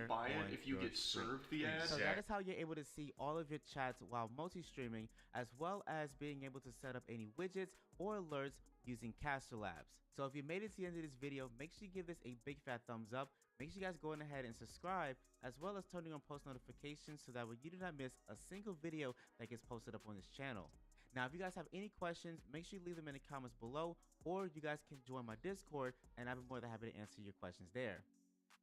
buy it if you get served the ad. So that is how you're able to see all of your chats while multi-streaming, as well as being able to set up any widgets or alerts using Caster Labs. So if you made it to the end of this video, make sure you give this a big fat thumbs up. Make sure you guys go ahead and subscribe, as well as turning on post notifications so that way you do not miss a single video that gets posted up on this channel. Now, if you guys have any questions, make sure you leave them in the comments below, or you guys can join my Discord, and I'll be more than happy to answer your questions there.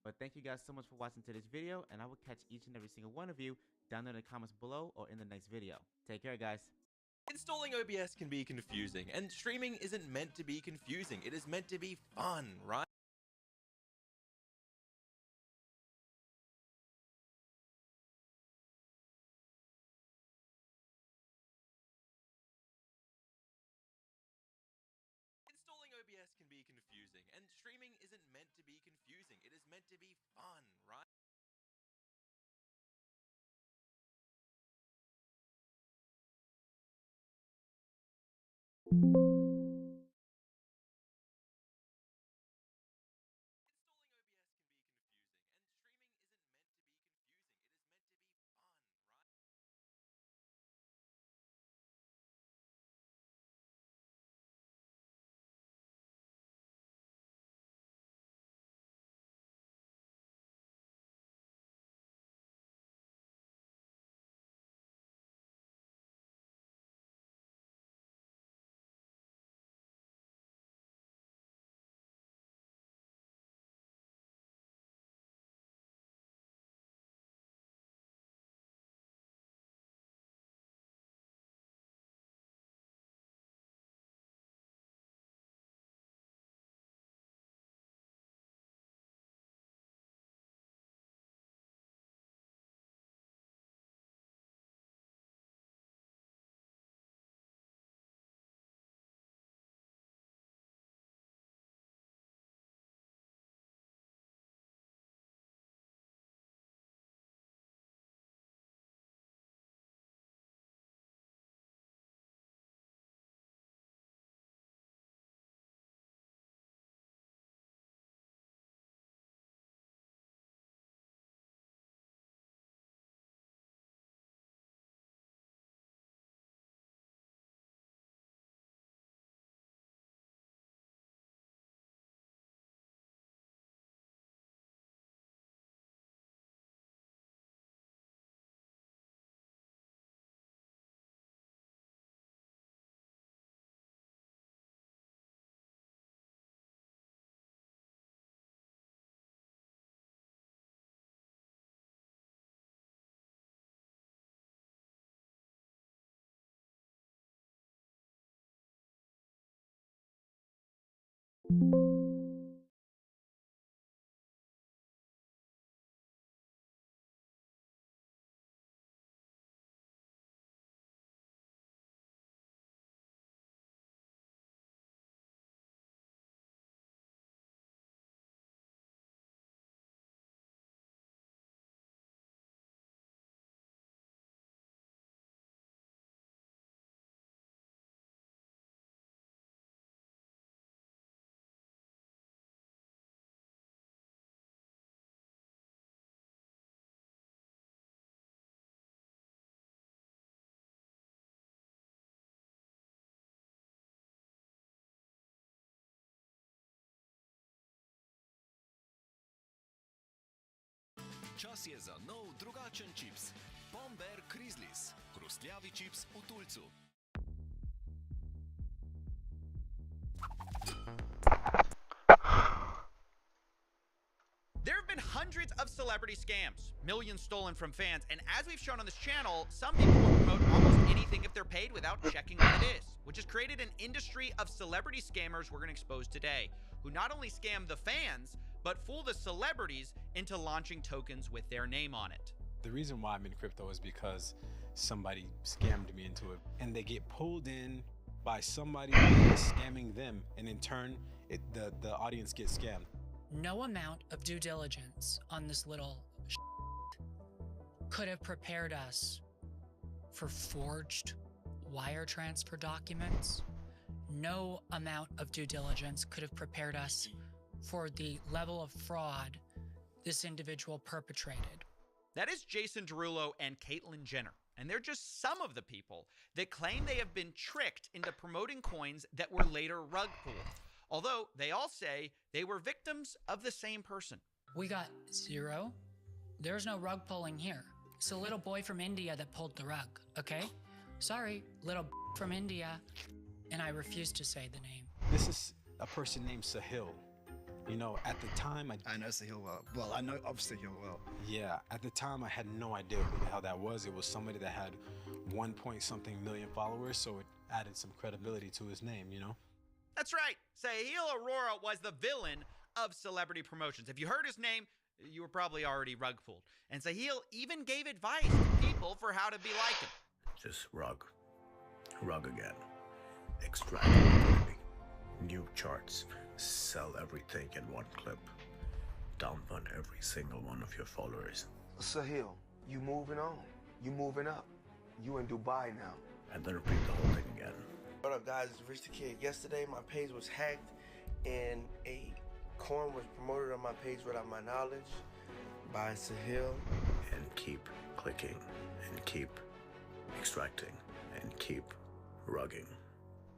But thank you guys so much for watching to this video, and I will catch each and every single one of you down there in the comments below or in the next video. Take care, guys. Installing OBS can be confusing, and streaming isn't meant to be confusing. It is meant to be fun, right? Installing OBS can be confusing, and streaming isn't meant to be confusing. It is meant to be fun, right? Čas je za nov drugačen čips. Bomber Grizzlies. Hrustljavi čips v tulcu. There have been hundreds of celebrity scams, millions stolen from fans, and as we've shown on this channel, some people will promote almost anything if they're paid without checking what it is, which has created an industry of celebrity scammers we're going to expose today, who not only scam the fans, but fool the celebrities into launching tokens with their name on it. The reason why I'm in crypto is because somebody scammed me into it, and they get pulled in by somebody who is scamming them, and in turn, the audience gets scammed. No amount of due diligence on this little could have prepared us for forged wire transfer documents. No amount of due diligence could have prepared us for the level of fraud this individual perpetrated. That is Jason Derulo and Caitlyn Jenner. And they're just some of the people that claim they have been tricked into promoting coins that were later rug pulled. Although they all say they were victims of the same person. We got 0. There's no rug pulling here. It's a little boy from India that pulled the rug, okay? Sorry, little from India. And I refuse to say the name. This is a person named Sahil. You know, at the time, I know Sahil well. Well, I know of Sahil well. yeah, at the time I had no idea who the hell that was. It was somebody that had 1 point something million followers, so it added some credibility to his name, you know? That's right. Sahil Aurora was the villain of Celebrity Promotions. If you heard his name, you were probably already rug pulled. And Sahil even gave advice to people for how to be like him. Just rug again. Extract liquidity. New charts. Sell everything in one clip. Dump on every single one of your followers. Sahil, you moving on. You moving up. You in Dubai now. And then repeat the whole thing again. What up, guys? It's Rich the Kid. Yesterday, my page was hacked, and a coin was promoted on my page without my knowledge by Sahil. And keep clicking. And keep extracting. And keep rugging.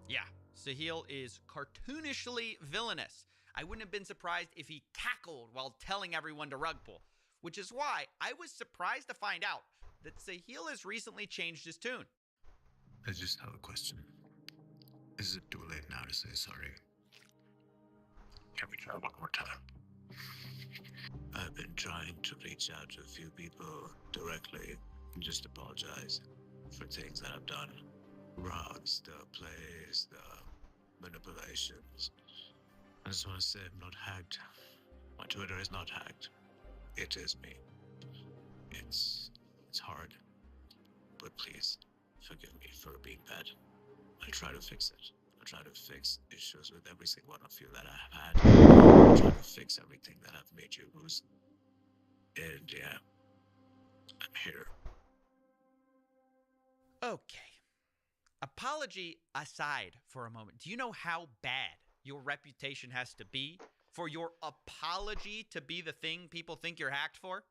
Yeah, Sahil is cartoonishly villainous. I wouldn't have been surprised if he cackled while telling everyone to rug pull, which is why I was surprised to find out that Sahil has recently changed his tune. I just have a question. Is it too late now to say sorry? Can we try one more time? I've been trying to reach out to a few people directly and just apologize for things that I've done. Rugs, the plays, the manipulations. I just want to say I'm not hacked. My Twitter is not hacked. It is me. It's hard. But please, forgive me for being bad. I'll try to fix it. I'll try to fix issues with every single one of you that I have had. I'll try to fix everything that I've made you lose. And yeah, I'm here. Okay. Apology aside for a moment, do you know how bad your reputation has to be for your apology to be the thing people think you're hacked for?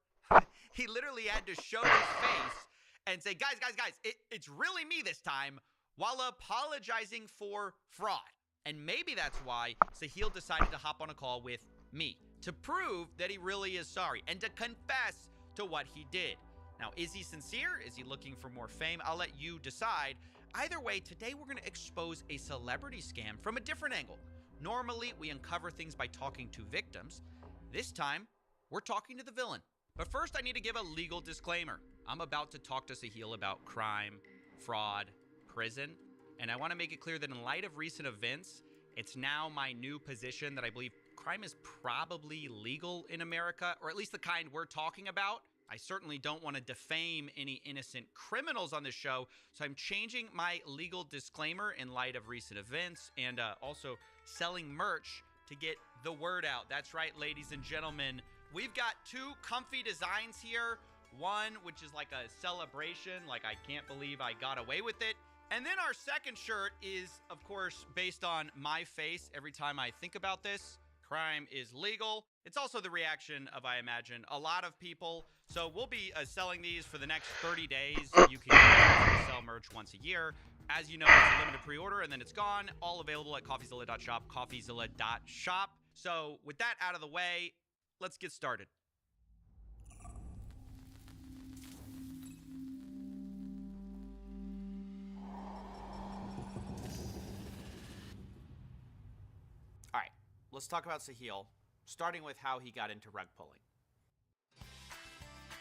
He literally had to show his face and say, guys, it's really me this time, while apologizing for fraud. And maybe that's why Sahil decided to hop on a call with me to prove that he really is sorry and to confess to what he did. Now, is he sincere? Is he looking for more fame? I'll let you decide. Either way, today we're going to expose a celebrity scam from a different angle. Normally, we uncover things by talking to victims. This time, we're talking to the villain. But first, I need to give a legal disclaimer. I'm about to talk to Sahil about crime, fraud, prison, and I want to make it clear that in light of recent events, it's now my new position that I believe crime is probably legal in America, or at least the kind we're talking about. I certainly don't want to defame any innocent criminals on this show, so I'm changing my legal disclaimer in light of recent events and also selling merch to get the word out. That's right, ladies and gentlemen. We've got 2 comfy designs here. One, which is like a celebration, like I can't believe I got away with it. And then our second shirt is, of course, based on my face every time I think about this. Crime is legal. It's also the reaction of, I imagine, a lot of people. So we'll be selling these for the next 30 days. You can sell merch once a year. As you know, it's a limited pre-order and then it's gone. All available at CoffeeZilla.shop, CoffeeZilla.shop. So with that out of the way, let's get started. All right, let's talk about Sahil, starting with how he got into rug pulling.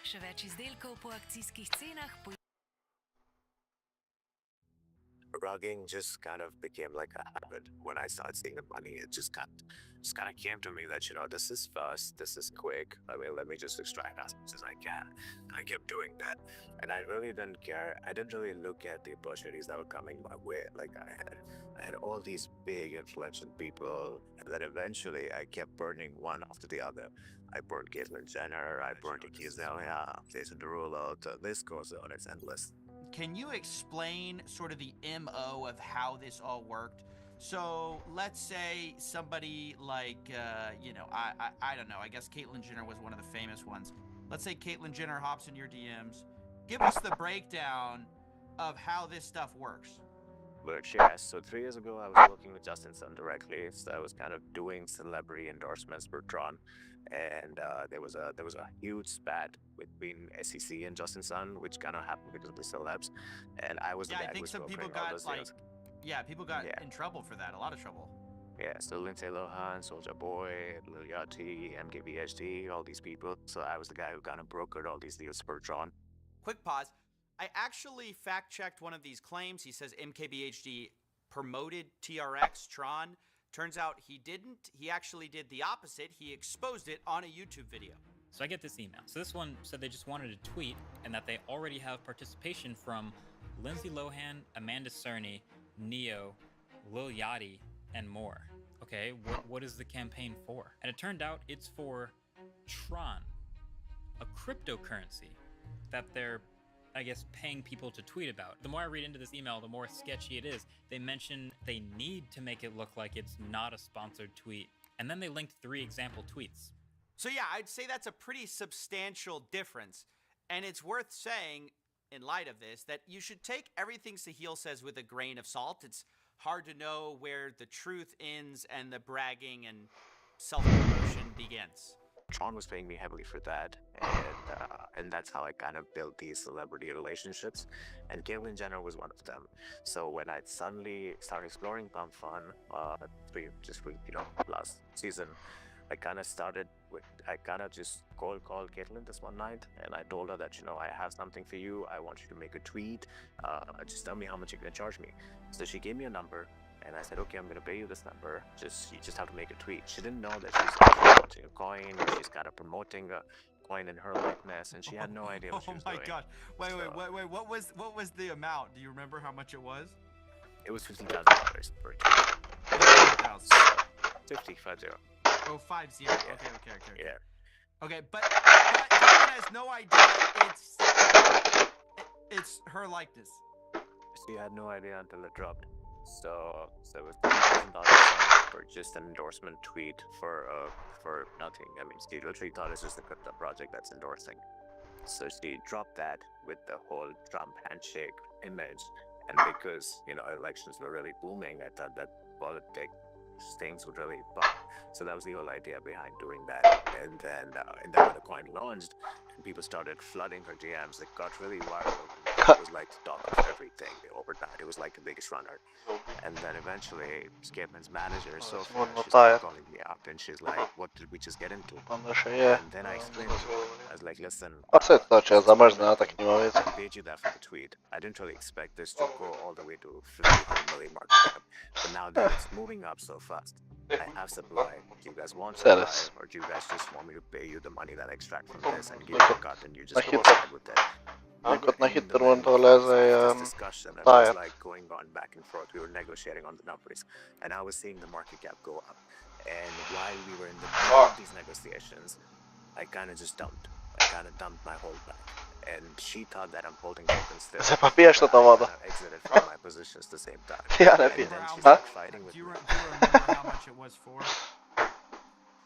Še več izdelkov po akcijskih cenah. Rugging just kind of became like a habit. When I started seeing the money, it just kind of came to me that, you know, this is fast, this is quick. I mean, let me just extract as much as I can. I kept doing that. And I really didn't care. I didn't really look at the opportunities that were coming my way. Like I had all these big influential people, and then eventually I kept burning one after the other. I burned Caitlyn Jenner, I burned Iggy Azalea, Jason Derulo, the list goes on, it's endless. Can you explain sort of the MO of how this all worked? So let's say somebody like, you know, I don't know. I guess Caitlyn Jenner was one of the famous ones. Let's say Caitlyn Jenner hops in your DMs. Give us the breakdown of how this stuff works. But yeah, so 3 years ago I was working with Justin Sun directly. So I was kind of doing celebrity endorsements for Tron, and there was a huge spat between SEC and Justin Sun, which kind of happened because of the celebs, and I was the guy I who think was some people brokering all got those like, deals. people got in trouble for that. A lot of trouble. Yeah, so Lindsay Lohan, Soulja Boy, Lil Yachty, MKBHD, all these people. So I was the guy who kind of brokered all these deals for Tron. Quick pause. I actually fact-checked one of these claims. He says MKBHD promoted TRX Tron. Turns out he didn't. He actually did the opposite. He exposed it on a YouTube video. So I get this email. So this one said they just wanted to tweet and that they already have participation from Lindsay Lohan, Amanda Cerny, Neo, Lil Yachty, and more. Okay, what is the campaign for? And it turned out it's for Tron, a cryptocurrency that they're, I guess, paying people to tweet about. The more I read into this email, the more sketchy it is. They mention they need to make it look like it's not a sponsored tweet. And then they linked 3 example tweets. So yeah, I'd say that's a pretty substantial difference. And it's worth saying, in light of this, that you should take everything Sahil says with a grain of salt. It's hard to know where the truth ends and the bragging and self-promotion begins. Tron was paying me heavily for that, and that's how I kind of built these celebrity relationships, and Caitlyn Jenner was one of them. So when I suddenly started exploring Pump Fun, last season, I kind of just cold called Caitlyn this one night, and I told her that, I have something for you. I want you to make a tweet. Just tell me how much you're gonna charge me. So she gave me a number, and I said, okay, I'm gonna pay you this number. You just have to make a tweet. She didn't know that she's promoting a coin. She's kind of promoting a coin in her likeness, and she had no idea what she was doing. Oh my god! Wait! What was the amount? Do you remember how much it was? It was $50,000 per tweet. 50. Oh, 50. Yeah. Okay. Yeah. Okay, but Caitlyn has no idea it's her likeness. She had no idea until it dropped. So it was $50,000 for just an endorsement tweet for nothing. I mean, she literally thought it's just a crypto project that's endorsing. So she dropped that with the whole Trump handshake image, and because elections were really booming, I thought that politics things would really pop. So that was the whole idea behind doing that. And then when the coin launched and people started flooding her DMs, it got really viral. It was like the talk of everything overnight. It was like the biggest runner. And then eventually Caitlyn's manager, Sophia, she started calling me up and she's like, what did we just get into? And then I explained to her, I was like, listen, I paid you that for the tweet. I didn't really expect this to go all the way to 50 million market cap. But now that it's moving up so fast, I have supply. Do you guys want supply, or do you guys just want me to pay you the money that I extract from this and give you a cut and you just go ahead with it? This discussion, it was like going on back and forth. We were negotiating on the numbers, and I was seeing the market cap go up. And while we were in the middle of these negotiations, I kind of just dumped. I kind of dumped my whole bag. And she thought that I'm holding tokens still. I exited from my positions at the same time. And then she started fighting with me. Do you remember how much it was for?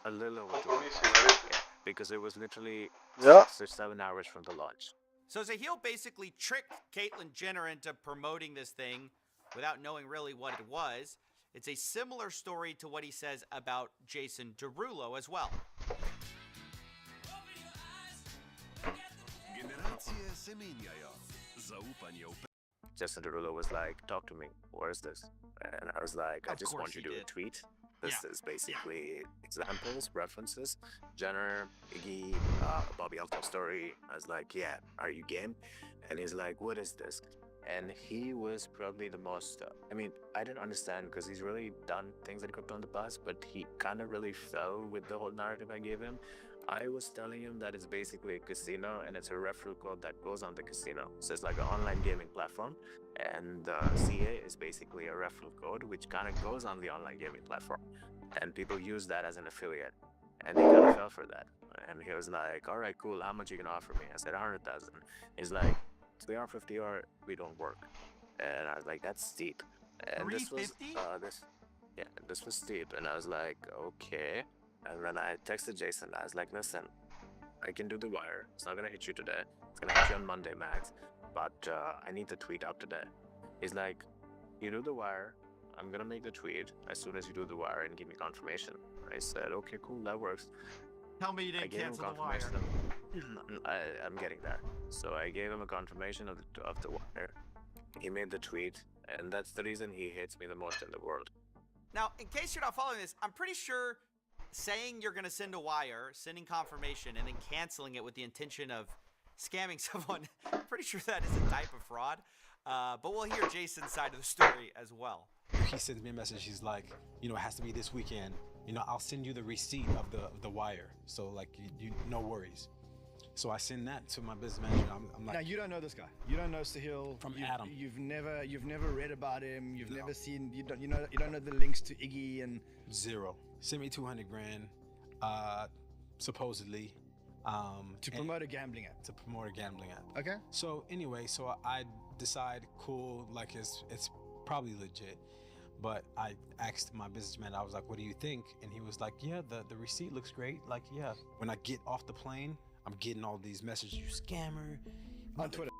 A little over 2 hours. Yeah, because it was literally 6 or 7 hours from the launch. So Sahil basically tricked Caitlyn Jenner into promoting this thing without knowing really what it was. It's a similar story to what he says about Jason Derulo as well. Jason Derulo was like, talk to me, what is this? And I was like, I just want you to do a tweet. This is basically examples, references, Jenner, Iggy, Bobby Alto story. I was like, yeah, are you game? And he's like, what is this? And he was probably the most, I didn't understand because he's really done things in crypto in the past, but he kind of really fell with the whole narrative I gave him. I was telling him that it's basically a casino and it's a referral code that goes on the casino. So it's like an online gaming platform, and CA is basically a referral code which kind of goes on the online gaming platform. And people use that as an affiliate, and he kind of fell for that. And he was like, all right, cool, how much you gonna offer me? I said 100,000. He's like, 350 or we don't work. And I was like, that's steep. And this was Yeah, this was steep, and I was like, okay. And then I texted Jason. I was like, listen, I can do the wire. It's not gonna hit you today. It's gonna hit you on Monday, max. But I need the tweet out today. He's like, you do the wire. I'm gonna make the tweet as soon as you do the wire and give me confirmation. I said, okay, cool, that works. Tell me you I didn't gave him cancel the wire. confirmation. I'm getting there. So I gave him a confirmation of the wire. He made the tweet, and that's the reason he hates me the most in the world. Now, in case you're not following this, I'm pretty sure saying you're going to send a wire, sending confirmation, and then canceling it with the intention of scamming someone, I'm pretty sure that is a type of fraud. But we'll hear Jason's side of the story as well. He sends me a message. He's like, you know, it has to be this weekend. You know, I'll send you the receipt of the wire. So like, you no worries. So I send that to my business manager. I'm like, now you don't know this guy. You don't know Sahil from Adam. You've never read about him. You've never seen. You don't know the links to Iggy and zero. Send me 200 grand, supposedly. To promote a gambling app. To promote a gambling app. Okay. So anyway, so I decide, cool, like it's probably legit. But I asked my businessman, I was like, what do you think? And he was like, yeah, the receipt looks great. Like, yeah. When I get off the plane, I'm getting all these messages, you scammer. On Twitter.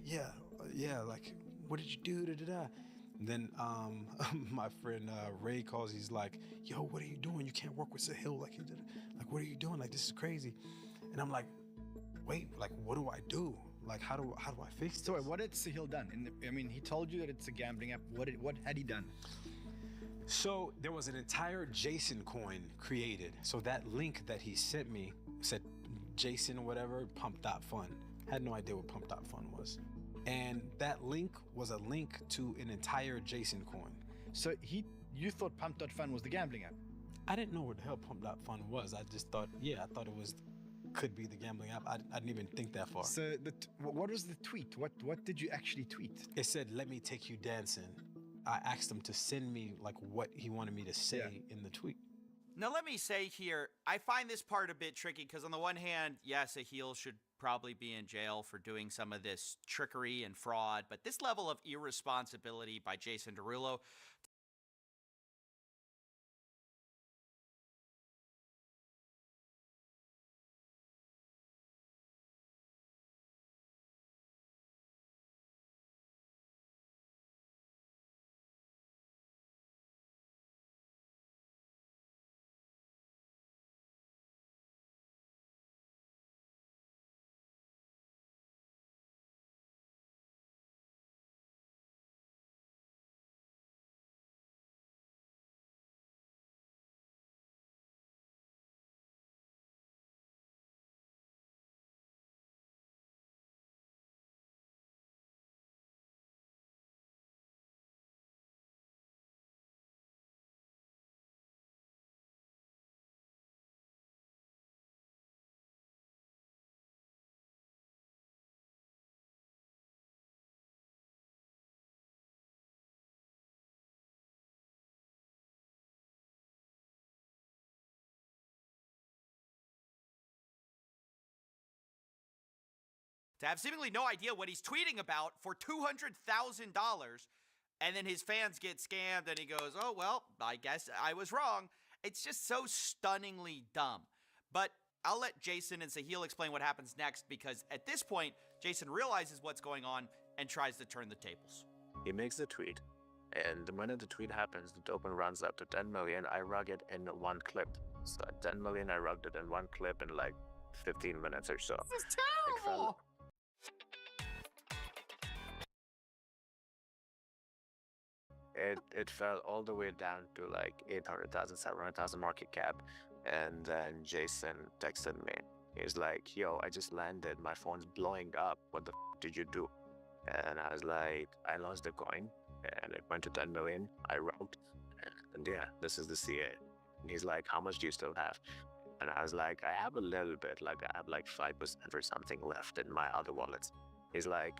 Yeah, like, what did you do? Da-da-da. Then my friend Ray calls, he's like, yo, what are you doing? You can't work with Sahil like you did. Like, what are you doing? Like, this is crazy. And I'm like, wait, like, what do I do? Like, how do I fix this? So what had Sahil done? I mean, he told you that it's a gambling app. What had he done? So there was an entire Jason coin created. So that link that he sent me said Jason whatever, pump.fun. Had no idea what pump.fun was. And that link was a link to an entire Jason coin. So you thought pump.fun was the gambling app? I didn't know what the hell pump.fun was. I just thought, I thought it could be the gambling app. I didn't even think that far. So what was the tweet? What did you actually tweet? It said, let me take you dancing. I asked him to send me like what he wanted me to say in the tweet. Now, let me say here, I find this part a bit tricky because on the one hand, yes, a heel should probably be in jail for doing some of this trickery and fraud, but this level of irresponsibility by Jason Derulo to have seemingly no idea what he's tweeting about for $200,000, and then his fans get scammed, and he goes, oh, well, I guess I was wrong. It's just so stunningly dumb. But I'll let Jason and Sahil explain what happens next, because at this point, Jason realizes what's going on and tries to turn the tables. He makes the tweet, and the minute the tweet happens, the token runs up to 10 million. I rug it in one clip. So at 10 million, I rugged it in one clip in like 15 minutes or so. This is terrible! It fell all the way down to like 800,000, 700,000 market cap. And then Jason texted me. He's like, yo, I just landed. My phone's blowing up. What the did you do? And I was like, I lost the coin. And it went to 10 million. I robbed. And yeah, this is the CA. And he's like, how much do you still have? And I was like, I have a little bit. Like, I have like 5% or something left in my other wallets. He's like,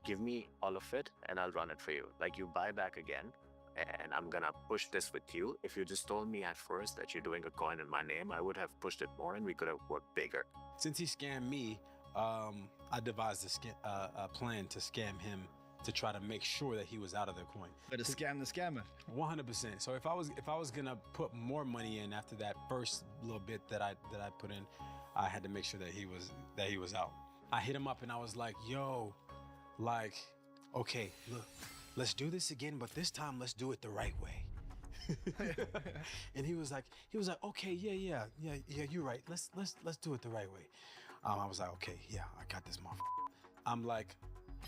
give me all of it and I'll run it for you. Like, you buy back again and I'm gonna push this with you. If you just told me at first that you're doing a coin in my name, I would have pushed it more and we could have worked bigger. Since he scammed me, I devised a plan to scam him to try to make sure that he was out of the coin. But to scam the scammer. 100%. So if I was gonna put more money in after that first little bit that I put in, I had to make sure that he was out. I hit him up and I was like, yo, like, okay, look, let's do this again, but this time let's do it the right way. And he was like, okay, yeah, you're right. Let's do it the right way. I was like, okay, yeah, I got this motherfucker. I'm like,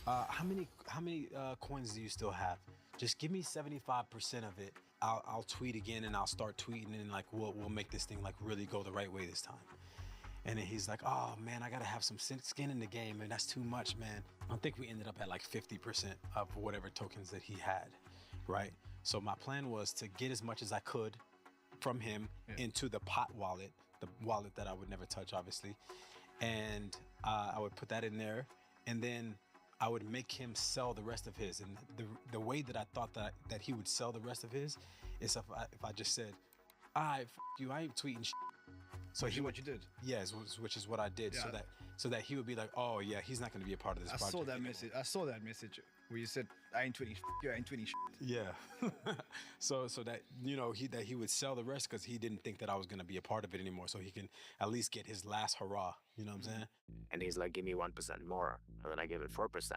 how many coins do you still have? Just give me 75% of it. I'll tweet again and I'll start tweeting and like we'll make this thing like really go the right way this time. And then he's like, oh man, I gotta have some skin in the game, and that's too much, man. I think we ended up at like 50% of whatever tokens that he had, right? So my plan was to get as much as I could from him into the pot wallet, the wallet that I would never touch, obviously. And I would put that in there, and then I would make him sell the rest of his. And the way that I thought that he would sell the rest of his is if I just said, all right, you, I ain't tweeting shit. So Which is what you did. Yes, which is what I did. Yeah. So that he would be like, oh yeah, he's not going to be a part of this project. I saw that message where you said, I ain't tweeting shit. You ain't tweeting shit. Yeah. so that, you know, he would sell the rest because he didn't think that I was going to be a part of it anymore. So he can at least get his last hurrah. You know what I'm saying? And he's like, give me 1% more. And then I gave it 4%.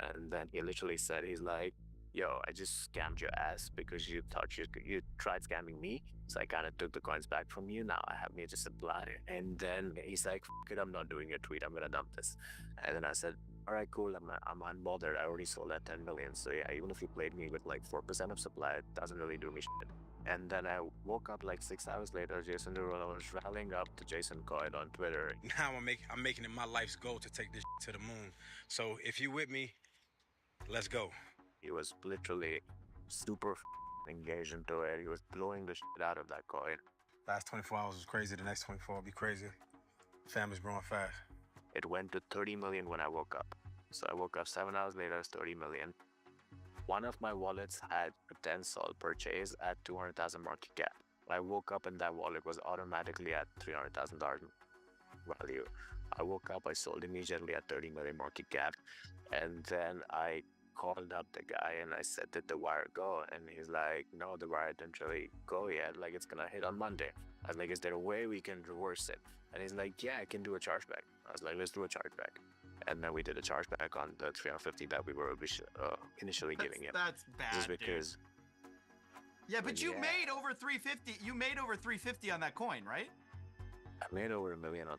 And then he literally said, he's like, yo, I just scammed your ass because you thought you tried scamming me. So I kind of took the coins back from you. Now I have me to supply. And then he's like, fuck it, I'm not doing your tweet. I'm going to dump this. And then I said, all right, cool. I'm unbothered. I already sold at 10 million. So yeah, even if you played me with like 4% of supply, it doesn't really do me shit. And then I woke up like 6 hours later. Jason Derulo was rallying up to Jason Coyd on Twitter. Now I'm making it my life's goal to take this to the moon. So if you with me, let's go. He was literally super engaged into it. He was blowing the shit out of that coin. Last 24 hours was crazy. The next 24 will be crazy. Family's growing fast. It went to 30 million when I woke up. So I woke up 7 hours later, it's 30 million. One of my wallets had a 10 sol purchase at 200,000 market cap. I woke up and that wallet was automatically at $300,000 value. I woke up, I sold immediately at 30 million market cap. And then I called up the guy and I said, did the wire go? And he's like, no, the wire didn't really go yet. Like, it's gonna hit on Monday. I was like, is there a way we can reverse it? And he's like, yeah, I can do a chargeback. I was like, let's do a chargeback. And then we did a chargeback on the 350 that we were initially giving him. That's bad, just because. Yeah, but you made over 350. You made over 350 on that coin, right? I made over $1 million on.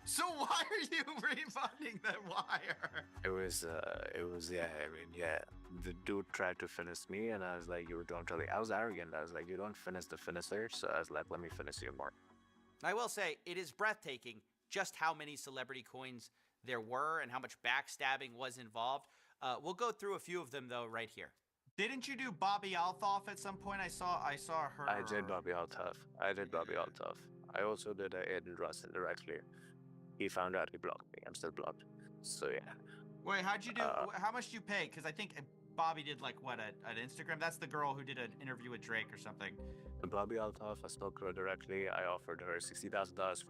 So why are you refunding that wire? It was yeah. I mean, yeah. The dude tried to finish me, and I was like, you don't really. I was arrogant. I was like, you don't finish the finisher. So I was like, let me finish you more. I will say, it is breathtaking just how many celebrity coins there were and how much backstabbing was involved. We'll go through a few of them though right here. Didn't you do Bobby Althoff at some point? I saw her. I did Bobby Althoff. I also did Aiden Ross indirectly. He found out, he blocked me. I'm still blocked. So yeah. Wait, how'd you do? How much did you pay? Because I think Bobby did like what at Instagram. That's the girl who did an interview with Drake or something. Bobby Althoff, I spoke to her directly. I offered her $60,000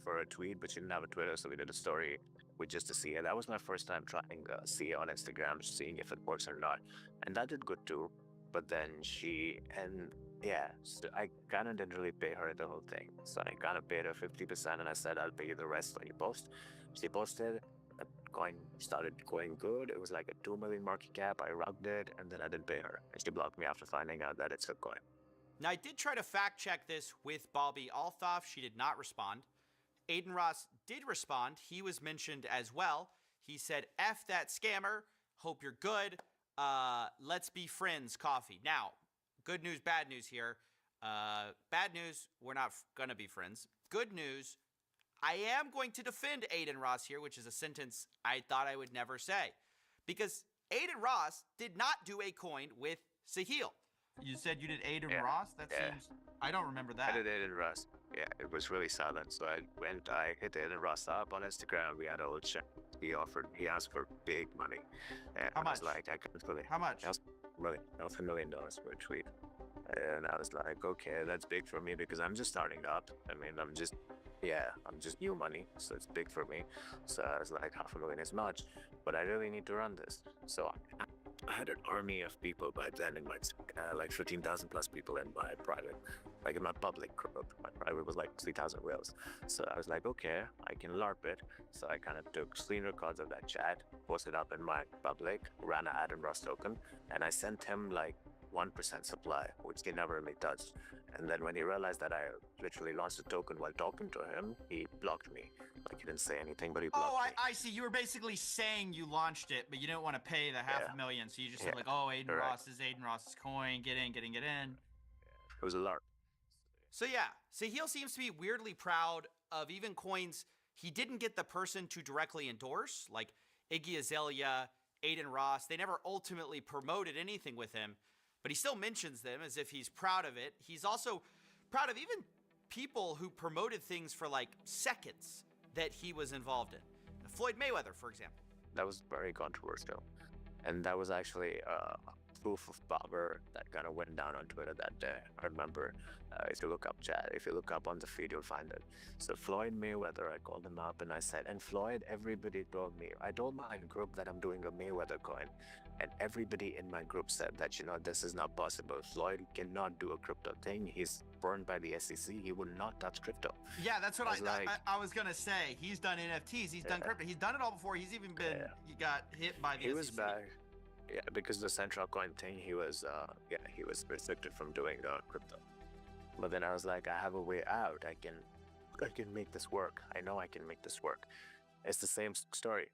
for a tweet, but she didn't have a Twitter, so we did a story with just a CA. That was my first time trying CA on Instagram, seeing if it works or not, and that did good too. But then so I kind of didn't really pay her the whole thing. So I kind of paid her 50%, and I said I'll pay you the rest when you post. She posted. The coin started going good. It was like a 2 million market cap. I rugged it, and then I didn't pay her, and she blocked me after finding out that it's a coin. Now, I did try to fact check this with Bobby Althoff. She did not respond. Aiden Ross did respond. He was mentioned as well. He said, F that scammer. Hope you're good. Let's be friends, coffee. Now, good news, bad news here. Bad news, we're not going to be friends. Good news, I am going to defend Aiden Ross here, which is a sentence I thought I would never say. Because Aiden Ross did not do a coin with Sahil. You said you did Aiden Ross? That seems... I don't remember that. I did Aiden Ross. Yeah, it was really silent. So I hit Aiden Ross up on Instagram. We had a little chat. He asked for big money. And How much? I was like, I couldn't believe. How much? $1 million for a tweet. And I was like, okay, that's big for me because I'm just starting up. I mean, I'm just yeah, I'm just new money, so it's big for me. So I was like, $500,000 is much, but I really need to run this. So I had an army of people by then in my, like 15,000 plus people in my private, like in my public group. My private was like 3,000 whales. So I was like, okay, I can LARP it. So I kind of took screen records of that chat, posted up in my public, ran an ad in Ross token, and I sent him like 1% supply, which he never really touched. And then when he realized that I literally launched a token while talking to him, he blocked me. Like, he didn't say anything, but he blocked me. I see. You were basically saying you launched it, but you didn't want to pay the $500,000, so you just said like, oh, Aiden Ross's coin, get in. It was a LARP. So yeah, Sahil seems to be weirdly proud of even coins he didn't get the person to directly endorse, like Iggy Azalea, Aiden Ross. They never ultimately promoted anything with him, but he still mentions them as if he's proud of it. He's also proud of even people who promoted things for like seconds that he was involved in. Floyd Mayweather, for example. That was very controversial. And that was actually proof of power that kind of went down on Twitter that day. I remember, if you look up chat, if you look up on the feed, you'll find it. So Floyd Mayweather, I called him up and I said, and Floyd, everybody told me, I told my group that I'm doing a Mayweather coin. And everybody in my group said that, you know, this is not possible. Floyd cannot do a crypto thing. He's burned by the SEC. He will not touch crypto. Yeah, that's what I was going to say. He's done NFTs. He's done crypto. He's done it all before. He's even been, he got hit by the SEC. He was back. Yeah, because the central coin thing, he was restricted from doing crypto. But then I was like, I have a way out. I can make this work. I know I can make this work. It's the same story.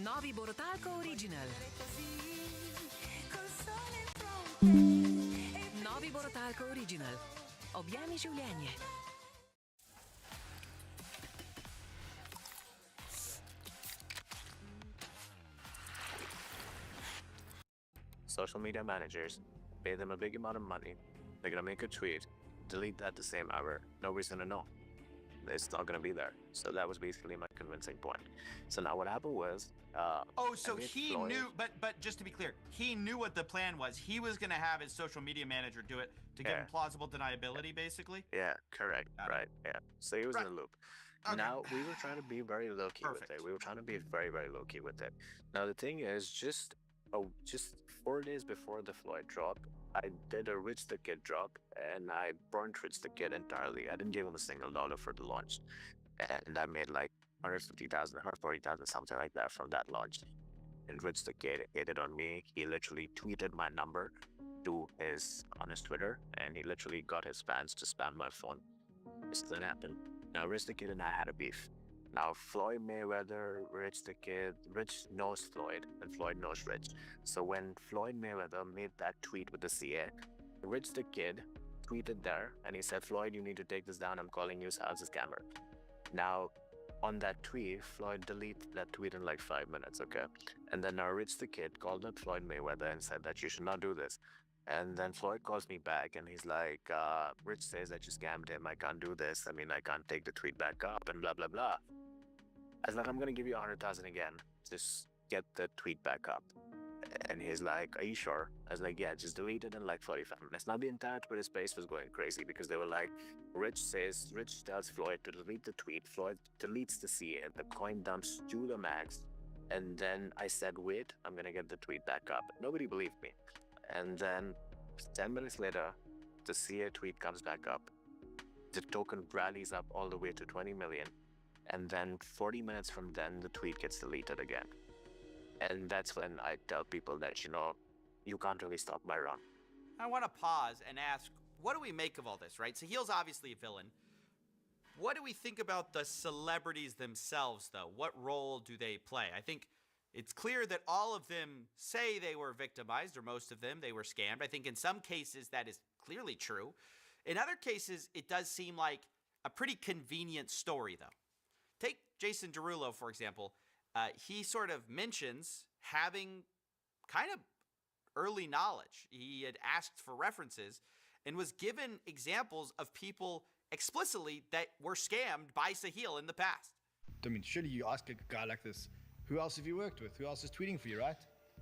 Novi Borotalko Original. Novi Borotalko Original. Objemi življenje. Social media managers, pay them a big amount of money. They're gonna make a tweet, delete that the same hour. No reason to know. It's not gonna be there. So that was basically my convincing point. So now what happened was, so he knew, but just to be clear, he knew what the plan was. He was gonna have his social media manager do it to give him plausible deniability, basically. Yeah, correct. Right. Yeah. So he was in the loop. Okay. Now we were trying to be very low key with it. We were trying to be very, very low key with it. Now the thing is, just 4 days before the Floyd drop, I did a Rich the Kid drop, and I burnt Rich the Kid entirely. I didn't give him a single dollar for the launch, and I made like 150,000 or 40,000, something like that from that launch. And Rich the Kid hated on me. He literally tweeted my number on his Twitter, and he literally got his fans to spam my phone. This didn't happen. Now Rich the Kid and I had a beef. Now Floyd Mayweather, Rich the Kid, Rich knows Floyd, and Floyd knows Rich. So when Floyd Mayweather made that tweet with the CA, Rich the Kid tweeted there, and he said, Floyd, you need to take this down. I'm calling you as a scammer. Now, on that tweet, Floyd deleted that tweet in like 5 minutes, okay? And then now Rich the Kid called up Floyd Mayweather and said that you should not do this. And then Floyd calls me back and he's like, Rich says that you scammed him. I can't do this. I mean, I can't take the tweet back up and blah, blah, blah. I was like, I'm going to give you 100,000 again. Just get the tweet back up. And he's like, are you sure? I was like, yeah, just delete it in like 45 minutes. Now the entire Twitter space was going crazy because they were like, Rich tells Floyd to delete the tweet. Floyd deletes the CA. The coin dumps to the max. And then I said, wait, I'm going to get the tweet back up. Nobody believed me. And then 10 minutes later, the CA tweet comes back up. The token rallies up all the way to 20 million. And then 40 minutes from then, the tweet gets deleted again. And that's when I tell people that, you know, you can't really stop my run. I want to pause and ask, what do we make of all this, right? Sahil's obviously a villain. What do we think about the celebrities themselves, though? What role do they play? I think it's clear that all of them say they were victimized, or most of them, they were scammed. I think in some cases that is clearly true. In other cases, it does seem like a pretty convenient story, though. Take Jason Derulo, for example. He sort of mentions having kind of early knowledge. He had asked for references and was given examples of people explicitly that were scammed by Sahil in the past. I mean, surely you ask a guy like this, who else have you worked with? Who else is tweeting for you, right?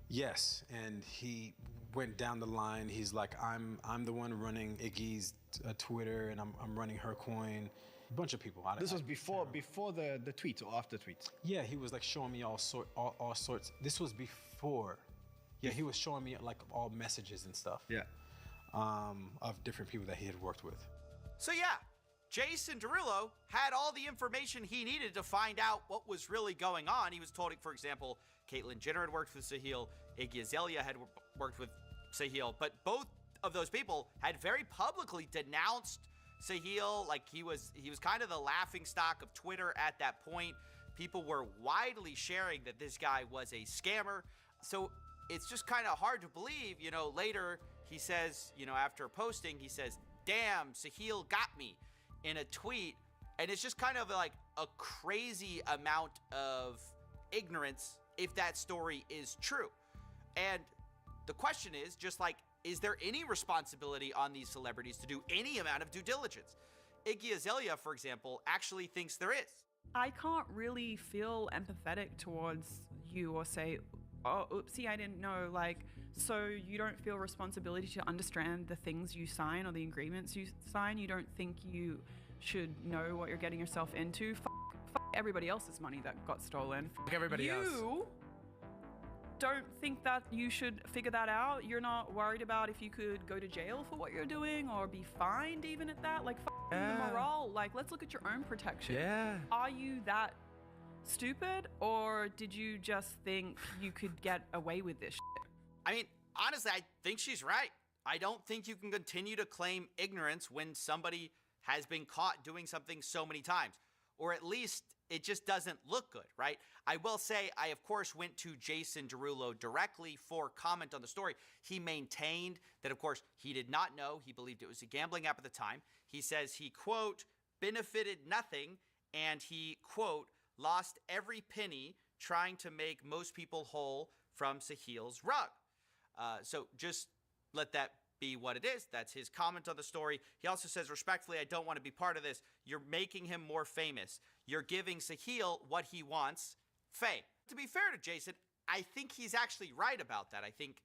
Yes, and he went down the line. He's like, I'm the one running Iggy's Twitter, and I'm running her coin. bunch of people. This was before the tweet or after tweets? Yeah, he was like showing me all sorts. This was before. Yeah, he was showing me like all messages and stuff. Yeah. Of different people that he had worked with. So yeah, Jason Derulo had all the information he needed to find out what was really going on. He was told, for example, Caitlyn Jenner had worked with Sahil, Iggy Azalea had worked with Sahil, but both of those people had very publicly denounced Sahil. Like he was kind of the laughingstock of Twitter at that point. People were widely sharing that this guy was a scammer. So it's just kind of hard to believe, you know, later he says, you know, after posting, he says, damn, Sahil got me in a tweet. And it's just kind of like a crazy amount of ignorance if that story is true. And the question is just like, is there any responsibility on these celebrities to do any amount of due diligence? Iggy Azalea, for example, actually thinks there is. I can't really feel empathetic towards you or say, oh, oopsie, I didn't know. Like, so you don't feel responsibility to understand the things you sign or the agreements you sign? You don't think you should know what you're getting yourself into? Fuck everybody else's money that got stolen. Fuck everybody else. You don't think that you should figure that out? You're not worried about if you could go to jail for what you're doing or be fined even at that? Like, the morale. Like, let's look at your own protection. Yeah. Are you that stupid, or did you just think you could get away with this shit? I mean, honestly, I think she's right. I don't think you can continue to claim ignorance when somebody has been caught doing something so many times, or at least it just doesn't look good, right? I will say, I of course went to Jason Derulo directly for comment on the story. He maintained that, of course, he did not know. He believed it was a gambling app at the time. He says he, quote, benefited nothing, and he, quote, lost every penny trying to make most people whole from Sahil's rug. So just let that be what it is. That's his comment on the story. He also says, respectfully, I don't want to be part of this. You're making him more famous. You're giving Sahil what he wants, fame. To be fair to Jason, I think he's actually right about that. I think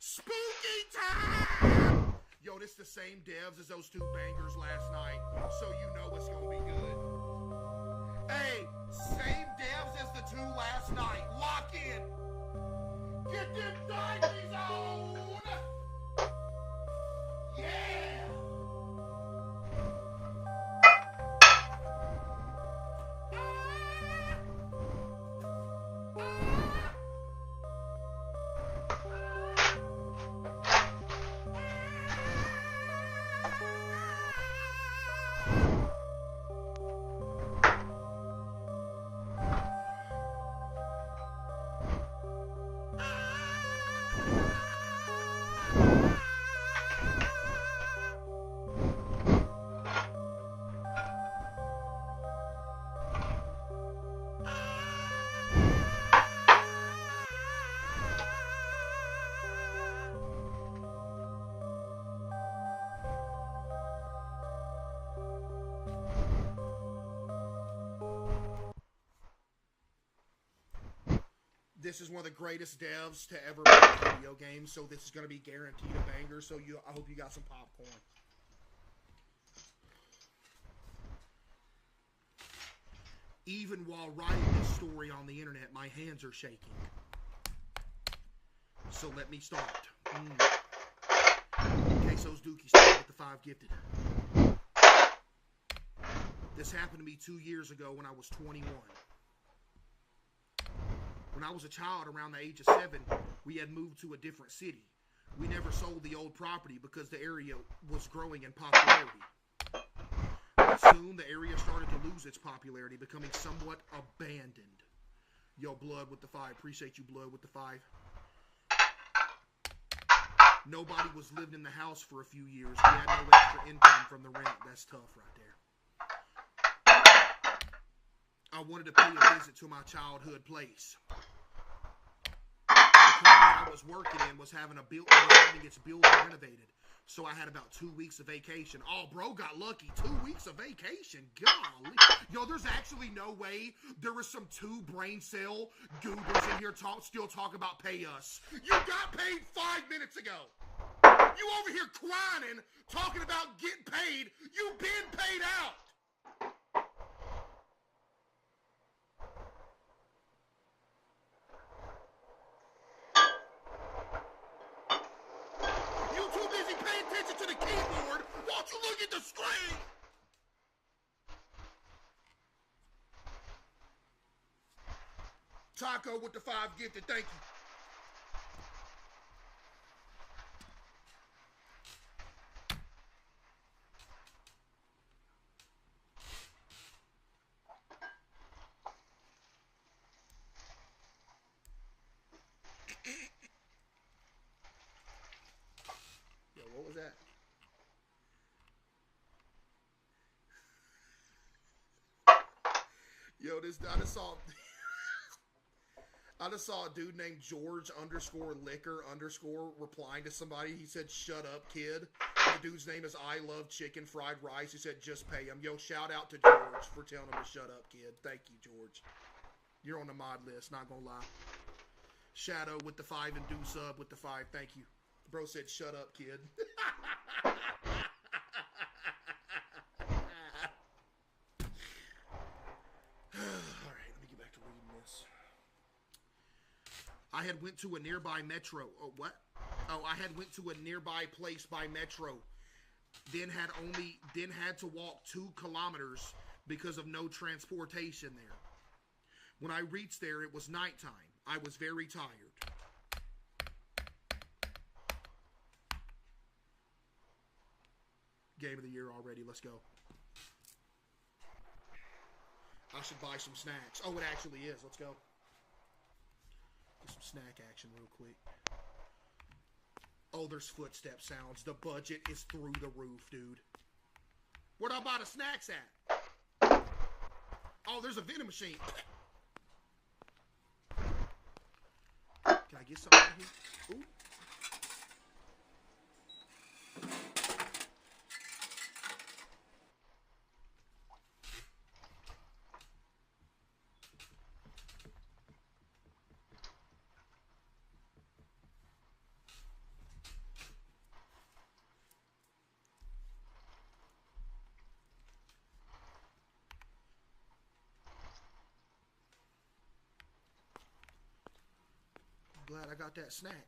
Spooky time! Yo, this the same devs as those two bangers last night, so you know it's gonna be good. Hey, same devs as the two last night. Lock in. Get them diamonds on! Yeah! This is one of the greatest devs to ever make video games, so this is going to be guaranteed a banger, so I hope you got some popcorn. Even while writing this story on the internet, my hands are shaking. So let me start. Queso's Dookie started with the 5 gifted. This happened to me 2 years ago when I was 21. When I was a child around the age of 7, we had moved to a different city. We never sold the old property because the area was growing in popularity. But soon the area started to lose its popularity, becoming somewhat abandoned. Yo, Blood with the 5. Appreciate you, Blood with the 5. Nobody was living in the house for a few years. We had no extra income from the rent. That's tough right there. I wanted to pay a visit to my childhood place. The company I was working in was having its building renovated. So I had about 2 weeks of vacation. Oh, bro got lucky. 2 weeks of vacation. Golly. Yo, there's actually no way there was some 2 brain cell goobers in here still talk about pay us. You got paid 5 minutes ago. You over here crying, talking about getting paid. You been paid out. You too busy paying attention to the keyboard. Won't you look at the screen? Taco with the 5 gifted. Thank you. Yo, what was that? Yo, I just saw a dude named George _liquor_ replying to somebody. He said, "Shut up, kid." And the dude's name is I Love Chicken Fried Rice. He said, "Just pay him." Yo, shout out to George for telling him to shut up, kid. Thank you, George. You're on the mod list, not gonna lie. Shadow with the 5 and Do Sub with the 5. Thank you. Bro said, "Shut up, kid." Alright, let me get back to reading this. I had went to a nearby metro. Oh, what? Oh, I had went to a nearby place by metro. Then had to walk 2 kilometers because of no transportation there. When I reached there, it was nighttime. I was very tired. Game of the year already. Let's go. I should buy some snacks. Oh, it actually is. Let's go. Get some snack action real quick. Oh, there's footstep sounds. The budget is through the roof, dude. Where'd I buy the snacks at? Oh, there's a vending machine. Can I get something out here? Ooh. glad I got that snack.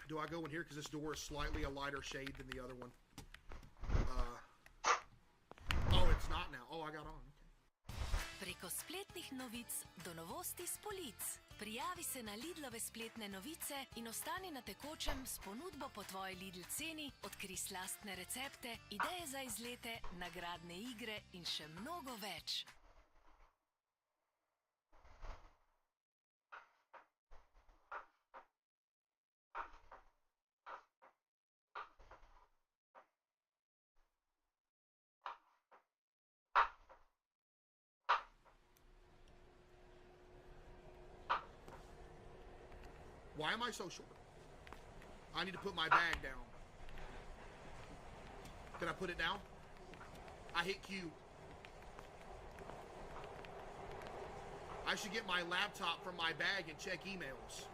Do I go in here because this door is slightly a lighter shade than the other one? Oh, it's not now. Oh, I got on. Preko spletnih novic do novosti s polic. Prijavi se na Lidlove spletne novice in ostani na tekočem s ponudbo po tvoji Lidl ceni, odkri slastne recepte, ideje za izlete, nagradne igre in še mnogo več. Why am I so short? I need to put my bag down. Can I put it down? I hit Q. I should get my laptop from my bag and check emails.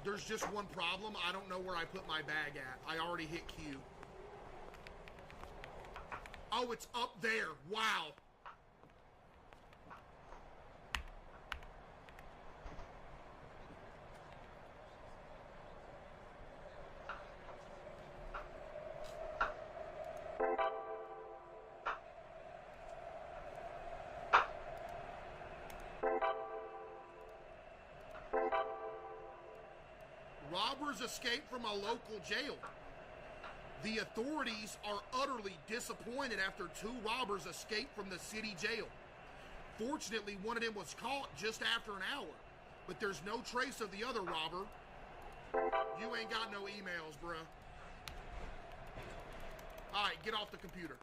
There's just one problem. I don't know where I put my bag at. I already hit Q. Oh, it's up there. Wow. Robbers escaped from a local jail. The authorities are utterly disappointed after 2 robbers escaped from the city jail. Fortunately, one of them was caught just after an hour, but there's no trace of the other robber. You ain't got no emails, bruh. All right, get off the computer.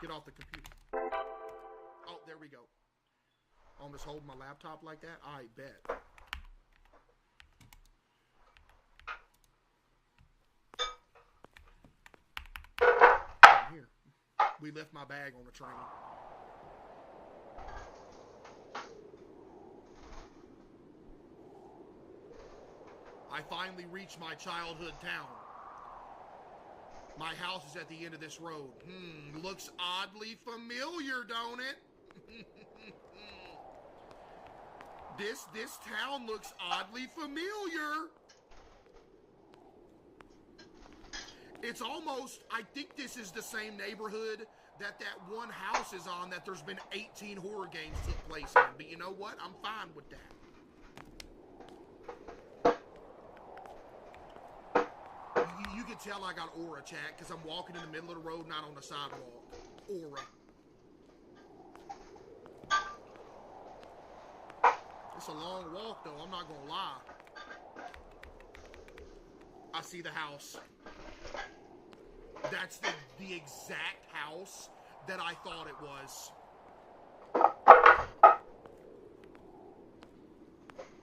Get off the computer. Oh, there we go. I'm just holding my laptop like that? I bet. Here. We left my bag on the train. I finally reached my childhood town. My house is at the end of this road. Looks oddly familiar, don't it? This town looks oddly familiar. It's almost, I think this is the same neighborhood that one house is on that there's been 18 horror games took place in. But you know what? I'm fine with that. You can tell I got aura, chat, because I'm walking in the middle of the road, not on the sidewalk. Aura. It's a long walk, though. I'm not gonna lie. I see the house. That's the exact house that I thought it was.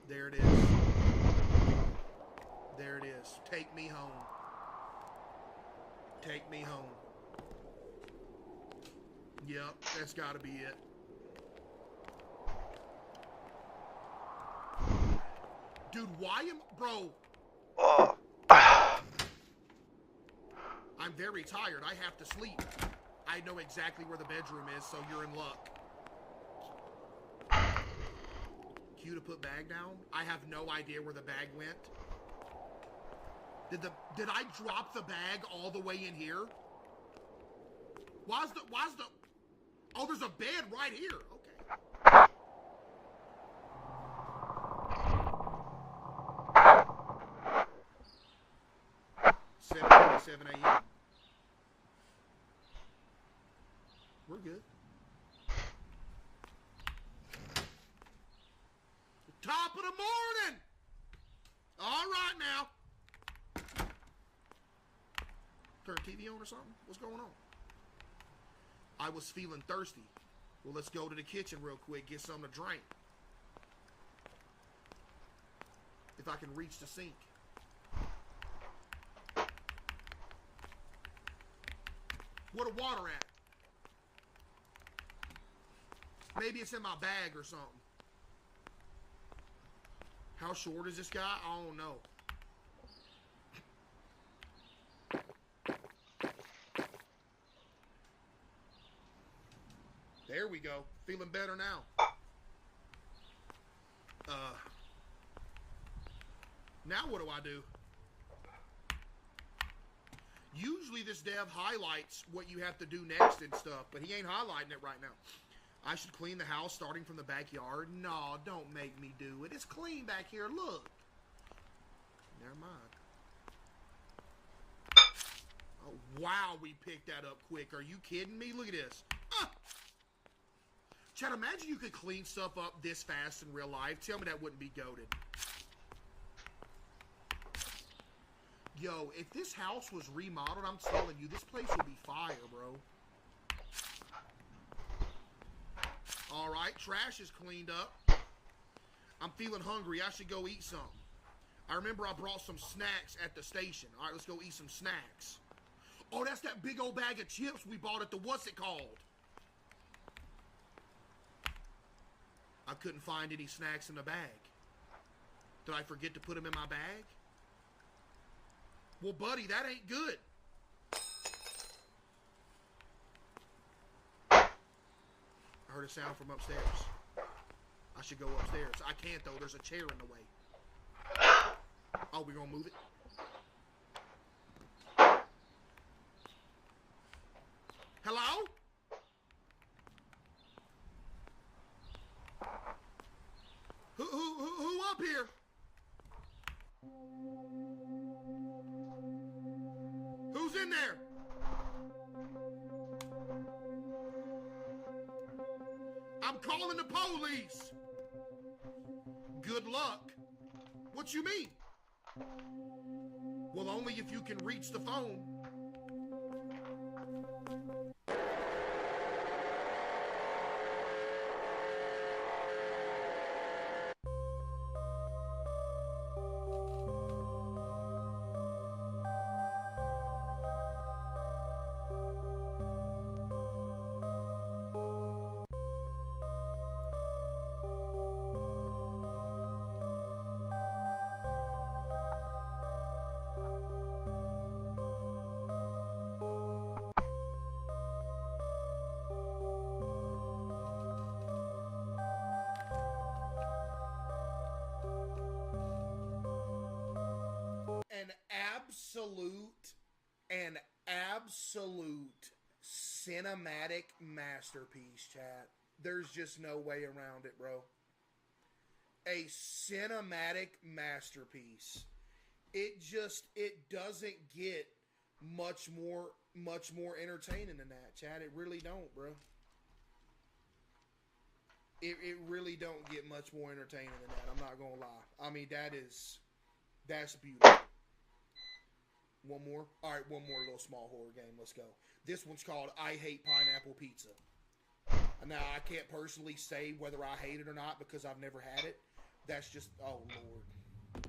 There it is. There it is. Take me home. Take me home. Yep, that's gotta be it. Dude, why am... Bro. I'm very tired. I have to sleep. I know exactly where the bedroom is, so you're in luck. Q to put bag down? I have no idea where the bag went. Did I drop the bag all the way in here? Why's the... Oh, there's a bed right here. Okay. 7:37 a.m. We're good. Top of the morning! All right now. Turn TV on or something? What's going on? I was feeling thirsty. Well, let's go to the kitchen real quick, get something to drink. If I can reach the sink. Where the water at? Maybe it's in my bag or something. How short is this guy? I don't know. There we go. Feeling better now. Now what do I do? Usually this dev highlights what you have to do next and stuff, but he ain't highlighting it right now. I should clean the house starting from the backyard. No, don't make me do it. It's clean back here. Look. Never mind. Oh, wow, we picked that up quick. Are you kidding me? Look at this. Chad, imagine you could clean stuff up this fast in real life. Tell me that wouldn't be goated. Yo, if this house was remodeled, I'm telling you, this place would be fire, bro. All right, trash is cleaned up. I'm feeling hungry. I should go eat something. I remember I brought some snacks at the station. All right, let's go eat some snacks. Oh, that's that big old bag of chips we bought at the what's it called? I couldn't find any snacks in the bag. Did I forget to put them in my bag? Well, buddy, that ain't good. I heard a sound from upstairs. I should go upstairs. I can't, though. There's a chair in the way. Oh, we're going to move it? Hello? Who up here? Who's in there? I'm calling the police. Good luck. What you mean? Well, only if you can reach the phone. An absolute cinematic masterpiece, chat. There's just no way around it, bro. A cinematic masterpiece. It doesn't get much more entertaining than that, chat. It really don't, bro. It really don't get much more entertaining than that. I'm not gonna lie. I mean, that's beautiful. One more? All right, one more little small horror game. Let's go. This one's called I Hate Pineapple Pizza. Now, I can't personally say whether I hate it or not because I've never had it. That's just, oh, Lord.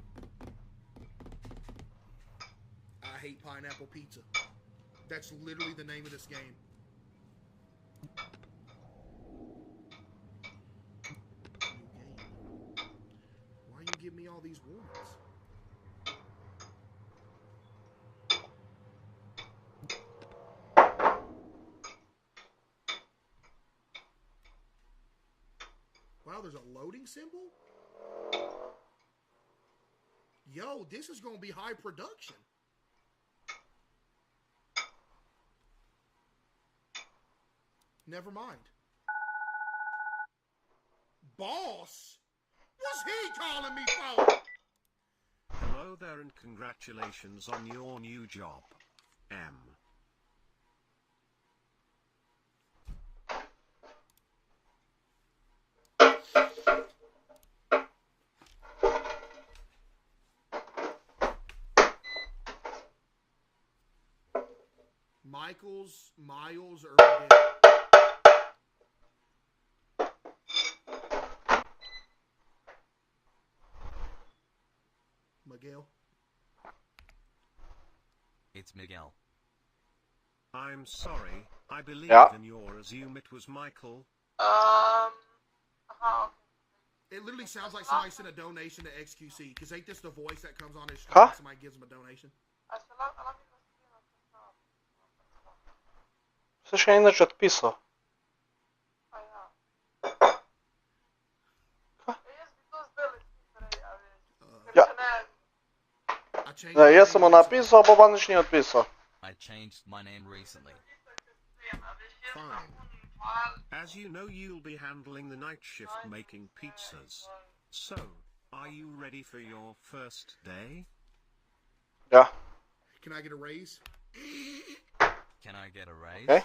I Hate Pineapple Pizza. That's literally the name of this game. Why you give me all these warnings? Wow, there's a loading symbol? Yo, this is going to be high production. Never mind. Boss? What's he calling me for? Hello there and congratulations on your new job, M. Miles, or Miguel? It's Miguel. I'm sorry, I believe in your assume it was Michael. It literally sounds like somebody sent a donation to XQC, because ain't this the voice that comes on his stream when somebody gives him a donation? Слушай, я иначе отписал. Jaz sem mu napisal, pa pa nič ni odpisal. I changed my name recently. Fine. As you know, you'll be handling the night shift making pizzas. So, are you ready for your first day? Yeah. Can I get a raise? Can I get a raise? Okay.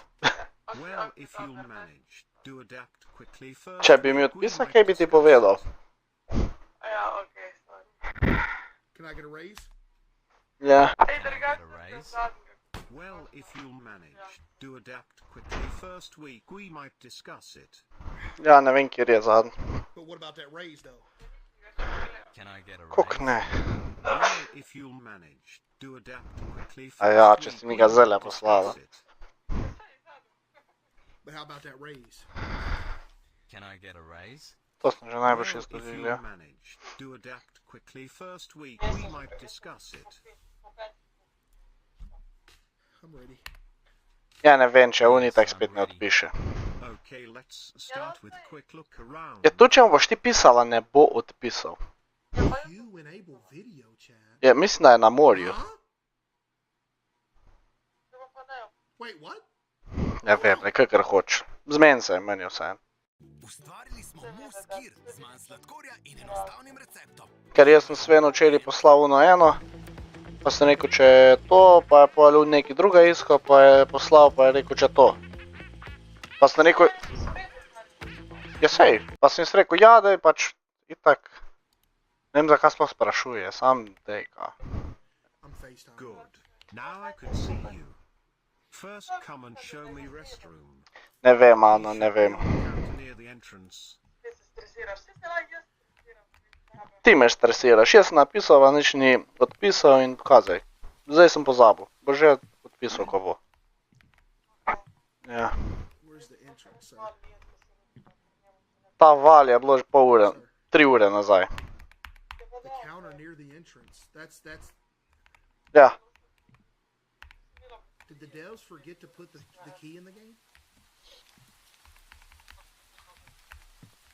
Well, if you'll manage, do adapt quickly first. Če bi mi odpisal, kaj bi ti povedal? Can I get a raise? Ja. Can I get a raise? Well, if you'll manage, do adapt quickly first week. We might discuss it. Ja, ne vem, kjer je zadnji. But what about that raise, though? Can I get a raise? Kuk ne. Well, if you'll manage, do adapt quickly first A ja, week. če si mi ga zdajle poslala. But how about that raise? Can I get a raise? To sem že najbolj Well, if izgledal, you'll ja. manage, do adapt quickly first week. We might discuss it. I'm ready. Ja, ne vem, če Unitek spet ne odpiše. Okay, let's start with a quick look around. Ja, tu če mu boš ti pisala, ne bo odpisal. You enable video chat. Ja, mislim, da je na morju. Wait, what? Ne vem, nekaj kar hoče. Zmeni se, meni je vseeno. Ustvarili smo mus kir z manj sladkorja in enostavnim receptom. Ker jaz sem Svenu včeraj poslal eno, pa sem rekel, če je to, pa je povalil nekaj druga iskal, pa je poslal, pa je rekel, če to. Pa sem rekel... Ja, sej, pa sem jaz rekel, ja, da je pač itak... Ne vem, zakaj sploh sprašuje, sam dejka. Good. Now I can see you. First, come and show me restroom. Ne vem, Ana, ne vem. Near the entrance. Ti me stresiraš, jaz sem napisal, a nič ni odpisal in pokazaj. Zdaj sem pozabil, bo že odpisal, ko bo. Ja. Ta val je bilo že pol ure, 3 ure nazaj. The counter near the entrance. That's... Ja. Did the devs forget to put the key in the game?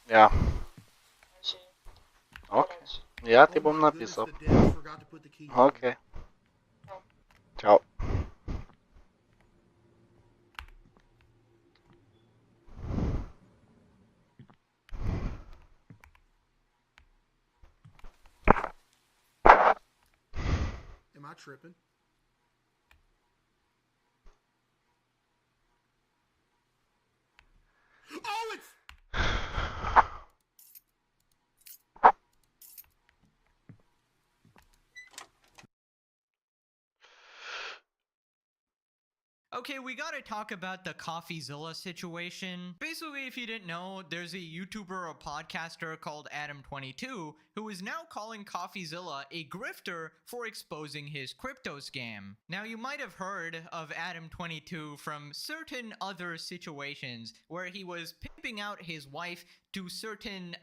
Ja. Ok. Ja, ti bom napisal. Ok. Čau. Am I tripping? Oh, it's... Okay, we gotta talk about the CoffeeZilla situation. Basically, if you didn't know, there's a YouTuber or podcaster called Adam22 who is now calling CoffeeZilla a grifter for exposing his crypto scam. Now, you might have heard of Adam22 from certain other situations where he was pimping out his wife to certain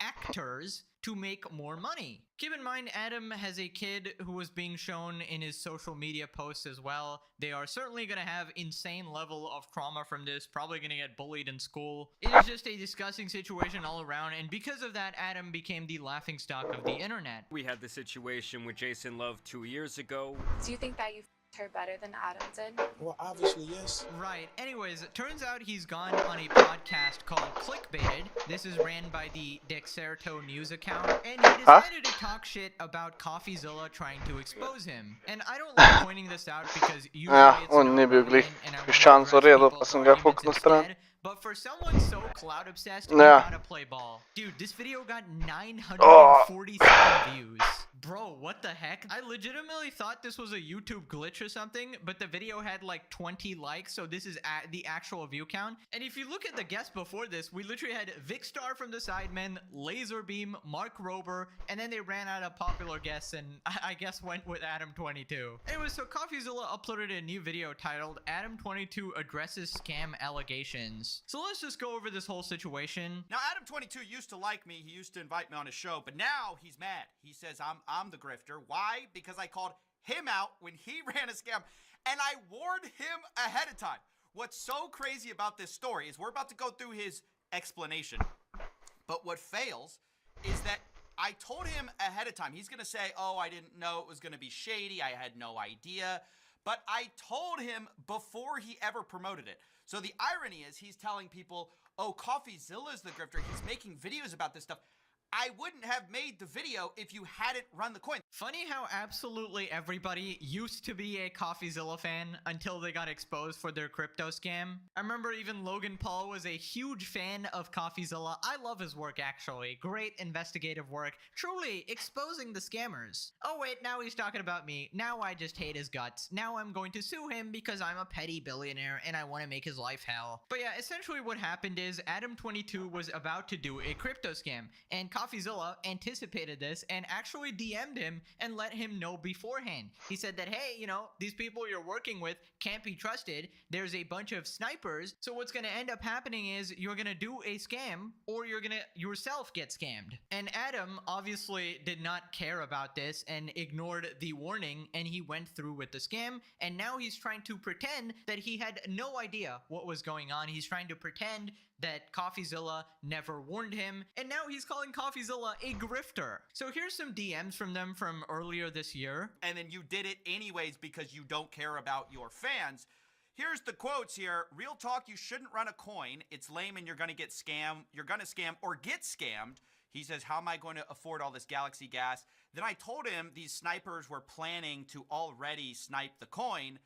actors to make more money. Keep in mind, Adam has a kid who was being shown in his social media posts as well. They are certainly going to have insane level of trauma from this, probably going to get bullied in school. It is just a disgusting situation all around, and because of that, Adam became the laughingstock of the internet. We had the situation with Jason Love 2 years ago. Do you think that you her better than Adam did? Well, obviously, yes. Right. Anyways, it turns out he's gone on a podcast called Clickbaited. This is ran by the Dexerto News account, and he decided to talk shit about CoffeeZilla trying to expose him. And I don't like pointing this out because usually Ja, it's on ni bil glih piščanco redel, pa sem ga fuknil stran. but for someone so cloud obsessed, you Yeah. gotta play ball. Dude, this video got 947 views. Bro, what the heck? I legitimately thought this was a YouTube glitch or something, but the video had like 20 likes, so this is the actual view count. And if you look at the guests before this, we literally had Vicstar from the Sidemen, Laserbeam, Mark Rober, and then they ran out of popular guests and I guess went with Adam22. Anyway, so CoffeeZilla uploaded a new video titled Adam22 addresses scam allegations. So let's just go over this whole situation. Now, Adam22 used to like me. He used to invite me on his show, but now he's mad. He says I'm the grifter. Why? Because I called him out when he ran a scam, and I warned him ahead of time. What's so crazy about this story is we're about to go through his explanation, but what fails is that I told him ahead of time. He's going to say, oh, I didn't know it was going to be shady. I had no idea. But I told him before he ever promoted it. So the irony is he's telling people, oh, CoffeeZilla's the grifter. He's making videos about this stuff. I wouldn't have made the video if you hadn't run the coin. Funny how absolutely everybody used to be a CoffeeZilla fan until they got exposed for their crypto scam. I remember even Logan Paul was a huge fan of CoffeeZilla. I love his work, actually. Great investigative work. Truly exposing the scammers. Oh wait, now he's talking about me. Now I just hate his guts. Now I'm going to sue him because I'm a petty billionaire and I want to make his life hell. But yeah, essentially what happened is Adam22 was about to do a crypto scam, and CoffeeZilla anticipated this and actually DM'd him and let him know beforehand. He said that, hey, you know, these people you're working with can't be trusted. There's a bunch of snipers. So what's going to end up happening is you're going to do a scam or you're going to yourself get scammed. And Adam obviously did not care about this and ignored the warning, and he went through with the scam. And now he's trying to pretend that he had no idea what was going on. He's trying to pretend that CoffeeZilla never warned him, and now he's calling CoffeeZilla a grifter. So here's some DMs from them from earlier this year. And then you did it anyways because you don't care about your fans. Here's the quotes here. Real talk, you shouldn't run a coin. It's lame and you're gonna get scammed. You're gonna scam or get scammed. He says, how am I going to afford all this Galaxy gas? Then I told him these snipers were planning to already snipe the coin.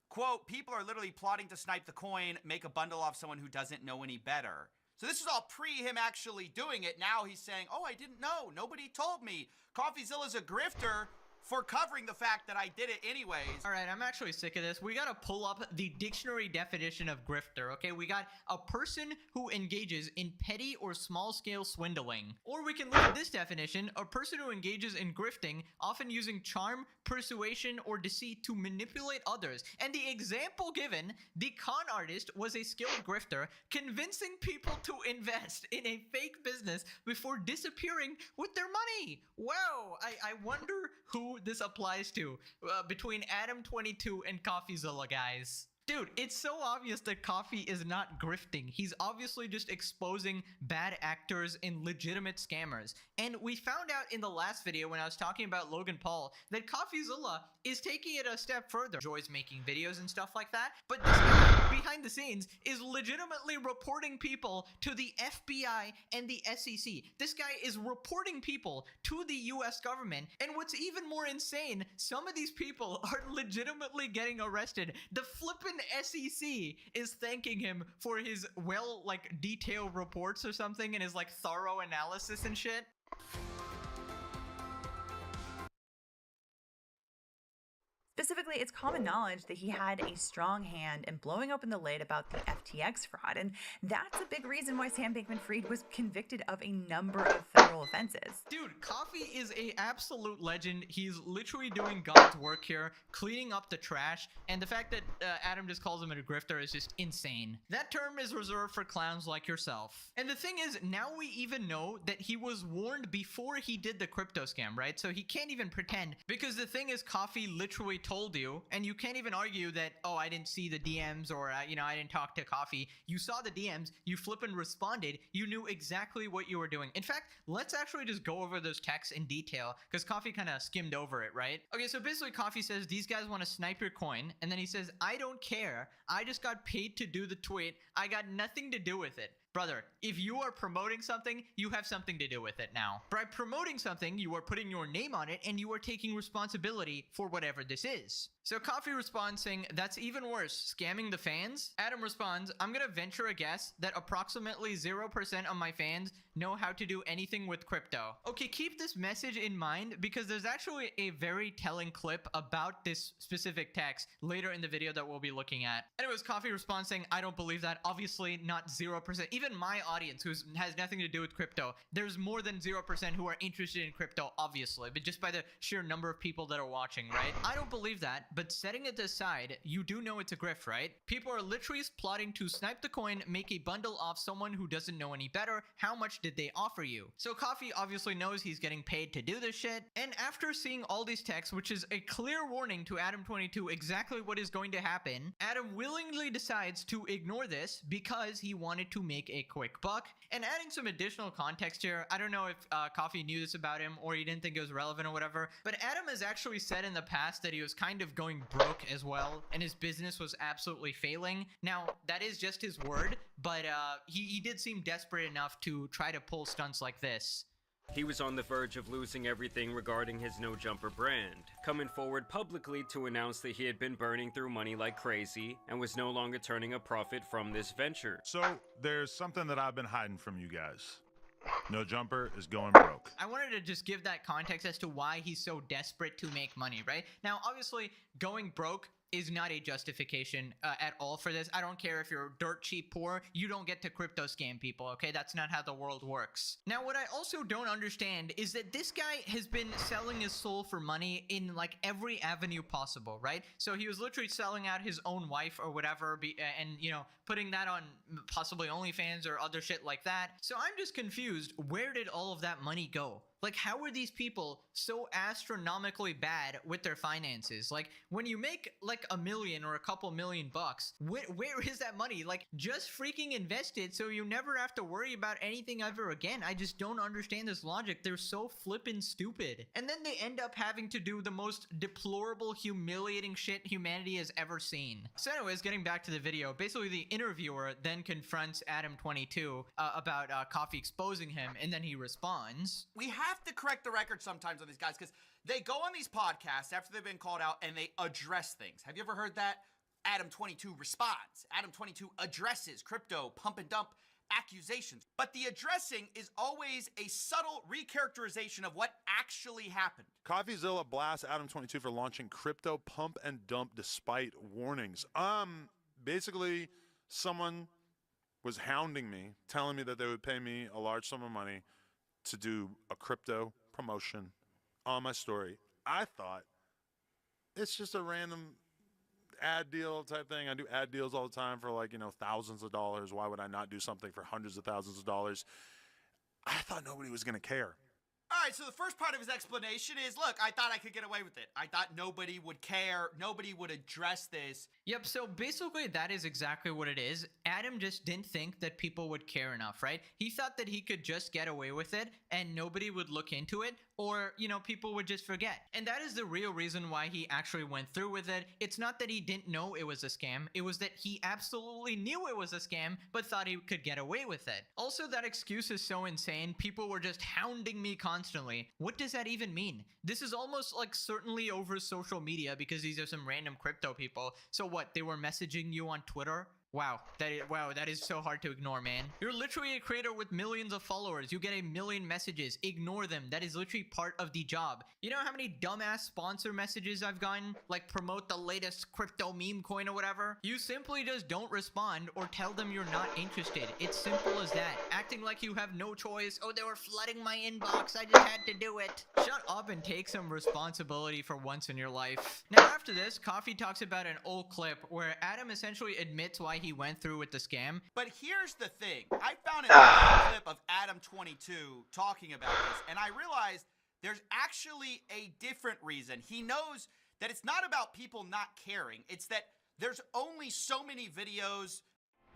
Quote, people are literally plotting to snipe the coin, make a bundle off someone who doesn't know any better. So this is all pre him actually doing it. Now he's saying, oh, I didn't know. Nobody told me. CoffeeZilla's a grifter for covering the fact that I did it anyways. All right, I'm actually sick of this. We got to pull up the dictionary definition of grifter, okay? We got a person who engages in petty or small-scale swindling. Or we can look at this definition, a person who engages in grifting, often using charm, persuasion, or deceit to manipulate others. And the example given, the con artist was a skilled grifter, convincing people to invest in a fake business before disappearing with their money. Wow, I wonder who this applies to between Adam22 and CoffeeZilla, guys. Dude, it's so obvious that Coffee is not grifting. He's obviously just exposing bad actors and legitimate scammers. And we found out in the last video when I was talking about Logan Paul that CoffeeZilla is taking it a step further. Enjoys making videos and stuff like that. But this guy behind the scenes is legitimately reporting people to the FBI and the SEC. This guy is reporting people to the US government. And what's even more insane, some of these people are legitimately getting arrested. The flippin' SEC is thanking him for his detailed reports or something and his thorough analysis and shit. Specifically, it's common knowledge that he had a strong hand in blowing open the lid about the FTX fraud, and that's a big reason why Sam Bankman-Fried was convicted of a number of federal offenses. Dude, Coffee is an absolute legend. He's literally doing God's work here, cleaning up the trash, and the fact that Adam just calls him a grifter is just insane. That term is reserved for clowns like yourself. And the thing is, now we even know that he was warned before he did the crypto scam, right? So he can't even pretend, because the thing is, Coffee literally told you, and you can't even argue that, oh, I didn't see the DMs or, I didn't talk to Coffee. You saw the DMs, you flippin' responded, you knew exactly what you were doing. In fact, let's actually just go over those texts in detail, because Coffee kind of skimmed over it, right? Okay, so basically Coffee says, these guys want to snipe your coin, and then he says, I don't care. I just got paid to do the tweet. I got nothing to do with it. Brother, if you are promoting something, you have something to do with it now. By promoting something, you are putting your name on it, and you are taking responsibility for whatever this is. So Coffee responds saying, that's even worse, scamming the fans? Adam responds, I'm gonna venture a guess that approximately 0% of my fans know how to do anything with crypto. Okay, keep this message in mind, because there's actually a very telling clip about this specific text later in the video that we'll be looking at. Anyways, Coffee responds saying, I don't believe that. Obviously not 0%. Even my audience, who has nothing to do with crypto, there's more than 0% who are interested in crypto, obviously, but just by the sheer number of people that are watching, right? I don't believe that. but setting it aside, you do know it's a grift, right? People are literally plotting to snipe the coin, make a bundle off someone who doesn't know any better. How much did they offer you? So Coffee obviously knows he's getting paid to do this shit, and after seeing all these texts, which is a clear warning to Adam22 exactly what is going to happen, Adam willingly decides to ignore this because he wanted to make a quick buck. And adding some additional context here, I don't know if Coffee knew this about him or he didn't think it was relevant or whatever, but Adam has actually said in the past that he was kind of going broke as well, and his business was absolutely failing. Now, that is just his word, but he did seem desperate enough to try to pull stunts like this. He was on the verge of losing everything regarding his No Jumper brand, coming forward publicly to announce that he had been burning through money like crazy and was no longer turning a profit from this venture. So, there's something that I've been hiding from you guys. No Jumper is going broke. I wanted to just give that context as to why he's so desperate to make money, right? Now, obviously, going broke is not a justification at all for this. I don't care if you're dirt cheap poor, you don't get to crypto scam people, okay? That's not how the world works. Now, what I also don't understand is that this guy has been selling his soul for money in like every avenue possible, right? So he was literally selling out his own wife or whatever, and you know, putting that on possibly OnlyFans or other shit like that. So I'm just confused, where did all of that money go? Like, how are these people so astronomically bad with their finances? Like, when you make like $1 million or a couple $1,000,000 bucks, where is that money? Like, just freaking invest it so you never have to worry about anything ever again. I just don't understand this logic. They're so flippin' stupid. And then they end up having to do the most deplorable, humiliating shit humanity has ever seen. So anyways, getting back to the video, basically the interviewer then confronts Adam22 about Coffee exposing him, and then he responds. We have to correct the record sometimes on these guys because they go on these podcasts after they've been called out and they address things. Have you ever heard that? Adam22 responds. Adam22 addresses crypto pump and dump accusations. But the addressing is always a subtle recharacterization of what actually happened. CoffeeZilla blasts Adam22 for launching crypto pump and dump despite warnings. Basically, someone was hounding me, telling me that they would pay me a large sum of money to do a crypto promotion on my story. I thought it's just a random ad deal type thing. I do ad deals all the time for like, you know, thousands of dollars. Why would I not do something for hundreds of thousands of dollars? I thought nobody was going to care. All right, so the first part of his explanation is, look, I thought I could get away with it. I thought nobody would care. Nobody would address this. Yep, so basically that is exactly what it is. Adam just didn't think that people would care enough, right? He thought that he could just get away with it and nobody would look into it, or, you know, people would just forget. And that is the real reason why he actually went through with it. It's not that he didn't know it was a scam. It was that he absolutely knew it was a scam, but thought he could get away with it. Also, that excuse is so insane. People were just hounding me constantly. What does that even mean? This is almost like certainly over social media because these are some random crypto people. So what, they were messaging you on Twitter? Wow, that is so hard to ignore, man. You're literally a creator with millions of followers. You get 1 million messages. Ignore them. That is literally part of the job. You know how many dumbass sponsor messages I've gotten? Like promote the latest crypto meme coin or whatever? You simply just don't respond or tell them you're not interested. It's simple as that. Acting like you have no choice. Oh, they were flooding my inbox. I just had to do it. Shut up and take some responsibility for once in your life. Now after this, Coffee talks about an old clip where Adam essentially admits why he went through with the scam. But here's the thing. I found an old clip of Adam22 talking about this, and I realized there's actually a different reason. He knows that it's not about people not caring. It's that there's only so many videos.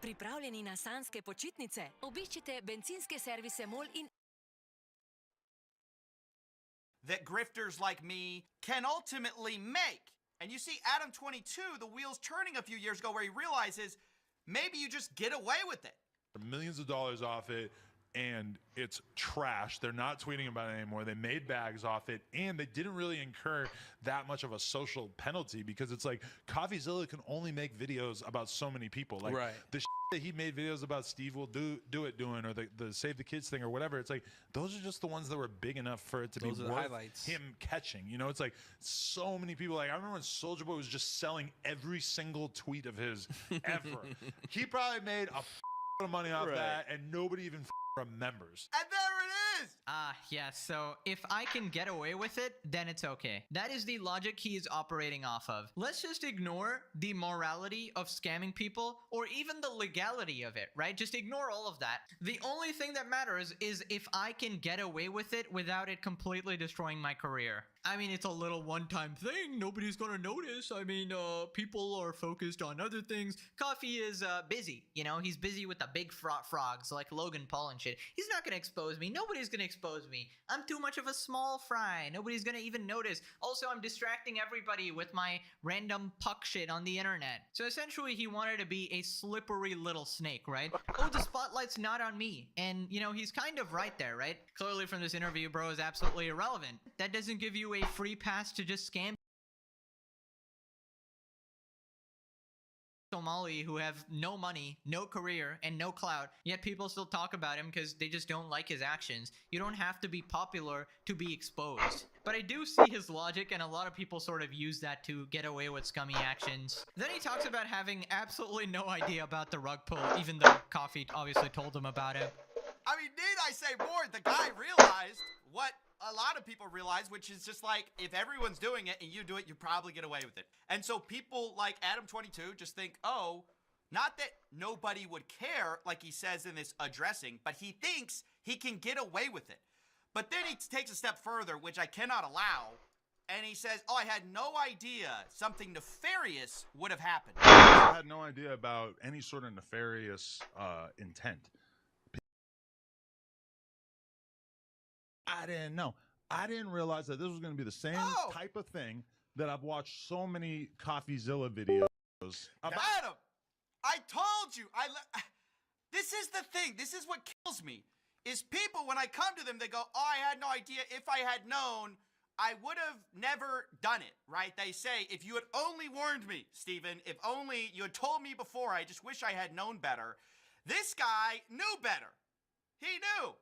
Pripravljeni na sanjske počitnice? Obiščite bencinske servise MOL in that grifters like me can ultimately make. And you see Adam22, the wheels turning a few years ago where he realizes maybe you just get away with it. Millions of dollars off it, and it's trash. They're not tweeting about it anymore. They made bags off it, and they didn't really incur that much of a social penalty because it's like CoffeeZilla can only make videos about so many people. Like the that he made videos about Steve will do it doing, or the Save the Kids thing or whatever. It's like those are just the ones that were big enough for it to be worth highlights. Him catching. You know, it's like so many people. Like I remember when Soulja Boy was just selling every single tweet of his ever. He probably made a of money off that, and nobody even remembers. And there it is. Yes. So if I can get away with it, then it's okay. That is the logic he is operating off of. Let's just ignore the morality of scamming people or even the legality of it, right? Just ignore all of that. The only thing that matters is if I can get away with it without it completely destroying my career. I mean, it's a little one-time thing. Nobody's gonna notice. I mean, people are focused on other things. Coffee is busy. You know, he's busy with the big frogs like Logan Paul and shit. He's not gonna expose me. Nobody's gonna expose me. I'm too much of a small fry. Nobody's gonna even notice. Also, I'm distracting everybody with my random puck shit on the internet. So essentially, he wanted to be a slippery little snake, right? Oh, the spotlight's not on me. And, you know, he's kind of right there, right? Clearly from this interview, bro is absolutely irrelevant. That doesn't give you a free pass to just scam Somali who have no money, no career, and no clout, yet people still talk about him because they just don't like his actions. You don't have to be popular to be exposed. But I do see his logic, and a lot of people sort of use that to get away with scummy actions. Then he talks about having absolutely no idea about the rug pull, even though Coffee obviously told him about it. I mean, need I say more? The guy realized what a lot of people realize, which is just like, if everyone's doing it and you do it, you probably get away with it. And so people like Adam22 just think, oh, not that nobody would care, like he says in this addressing, but he thinks he can get away with it. But then he takes a step further, which I cannot allow, and he says, oh, I had no idea something nefarious would have happened. I had no idea about any sort of nefarious intent. I didn't know. I didn't realize that this was going to be the same type of thing that I've watched so many CoffeeZilla videos about. Adam, I told you. This is the thing. This is what kills me. Is people, when I come to them, they go, oh, I had no idea. If I had known, I would have never done it, right? They say, if you had only warned me, Steven, if only you had told me before, I just wish I had known better. This guy knew better. He knew.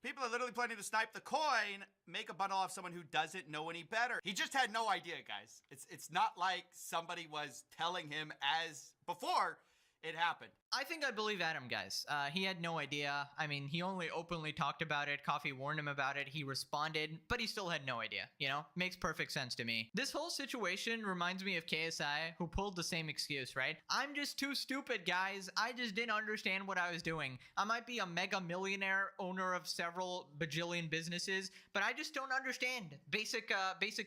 People are literally planning to snipe the coin, make a bundle off someone who doesn't know any better. He just had no idea, guys. It's not like somebody was telling him as before it happened. I think I believe Adam, guys. He had no idea. I mean, he only openly talked about it. Coffee warned him about it. He responded, but he still had no idea. You know, makes perfect sense to me. This whole situation reminds me of KSI, who pulled the same excuse, right? I'm just too stupid, guys. I just didn't understand what I was doing. I might be a mega millionaire, owner of several bajillion businesses, but I just don't understand basic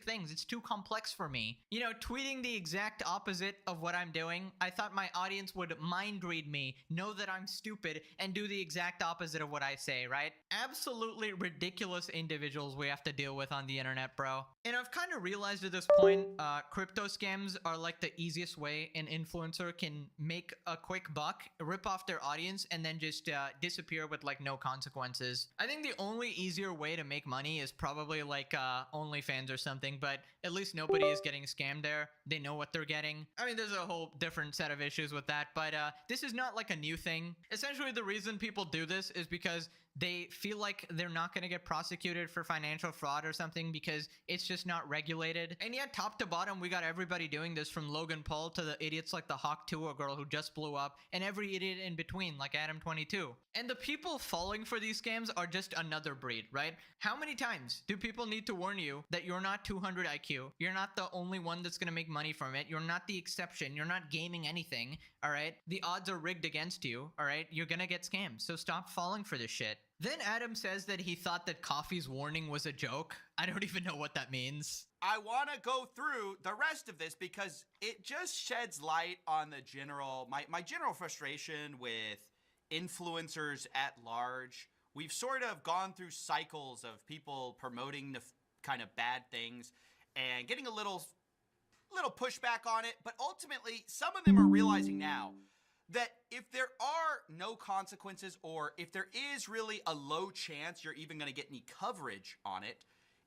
things. It's too complex for me. You know, tweeting the exact opposite of what I'm doing, I thought my audience would mind read me, know that I'm stupid, and do the exact opposite of what I say, right? Absolutely ridiculous individuals we have to deal with on the internet, bro. And I've kind of realized at this point, crypto scams are like the easiest way an influencer can make a quick buck, rip off their audience, and then just disappear with like no consequences. I think the only easier way to make money is probably like OnlyFans or something, but at least nobody is getting scammed there. They know what they're getting. I mean, there's a whole different set of issues with that, but this is not like a new thing. Essentially, the reason people do this is because they feel like they're not going to get prosecuted for financial fraud or something because it's just not regulated. And yet, top to bottom, we got everybody doing this, from Logan Paul to the idiots like the Hawk Tuah girl who just blew up, and every idiot in between like Adam22. And the people falling for these scams are just another breed, right? How many times do people need to warn you that you're not 200 IQ? You're not the only one that's going to make money from it. You're not the exception. You're not gaming anything, all right? The odds are rigged against you, all right? You're going to get scammed, so stop falling for this shit. Then Adam says that he thought that Coffee's warning was a joke. I don't even know what that means. I want to go through the rest of this because it just sheds light on the general, my general frustration with influencers at large. We've sort of gone through cycles of people promoting the kind of bad things and getting a little pushback on it, but ultimately some of them are realizing now that if there are no consequences, or if there is really a low chance you're even going to get any coverage on it,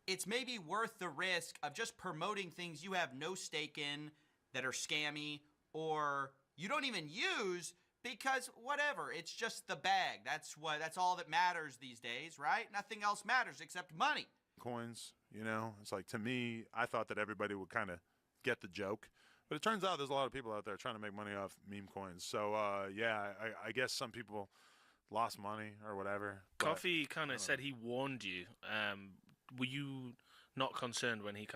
it's maybe worth the risk of just promoting things you have no stake in, that are scammy, or you don't even use because whatever, it's just the bag. That's all that matters these days, right? Nothing else matters except money. Coins, you know, it's like, to me, I thought that everybody would kind of get the joke. But it turns out there's a lot of people out there trying to make money off meme coins. So, yeah, I guess some people lost money or whatever. but- Coffee kind of said he warned you. Were you not concerned when he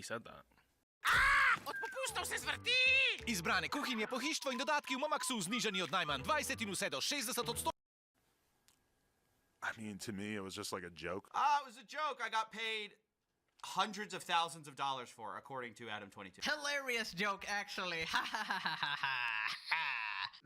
said that? Od popustov se zvrti! Izbrane kuhinje, pohištvo in dodatki v Momaxu znižani od najmanj 20 in vse do 60%. I mean, to me, it was just like a joke. It was a joke. I got paid hundreds of thousands of dollars for, according to Adam22. Hilarious joke, actually. Ha ha ha ha ha ha.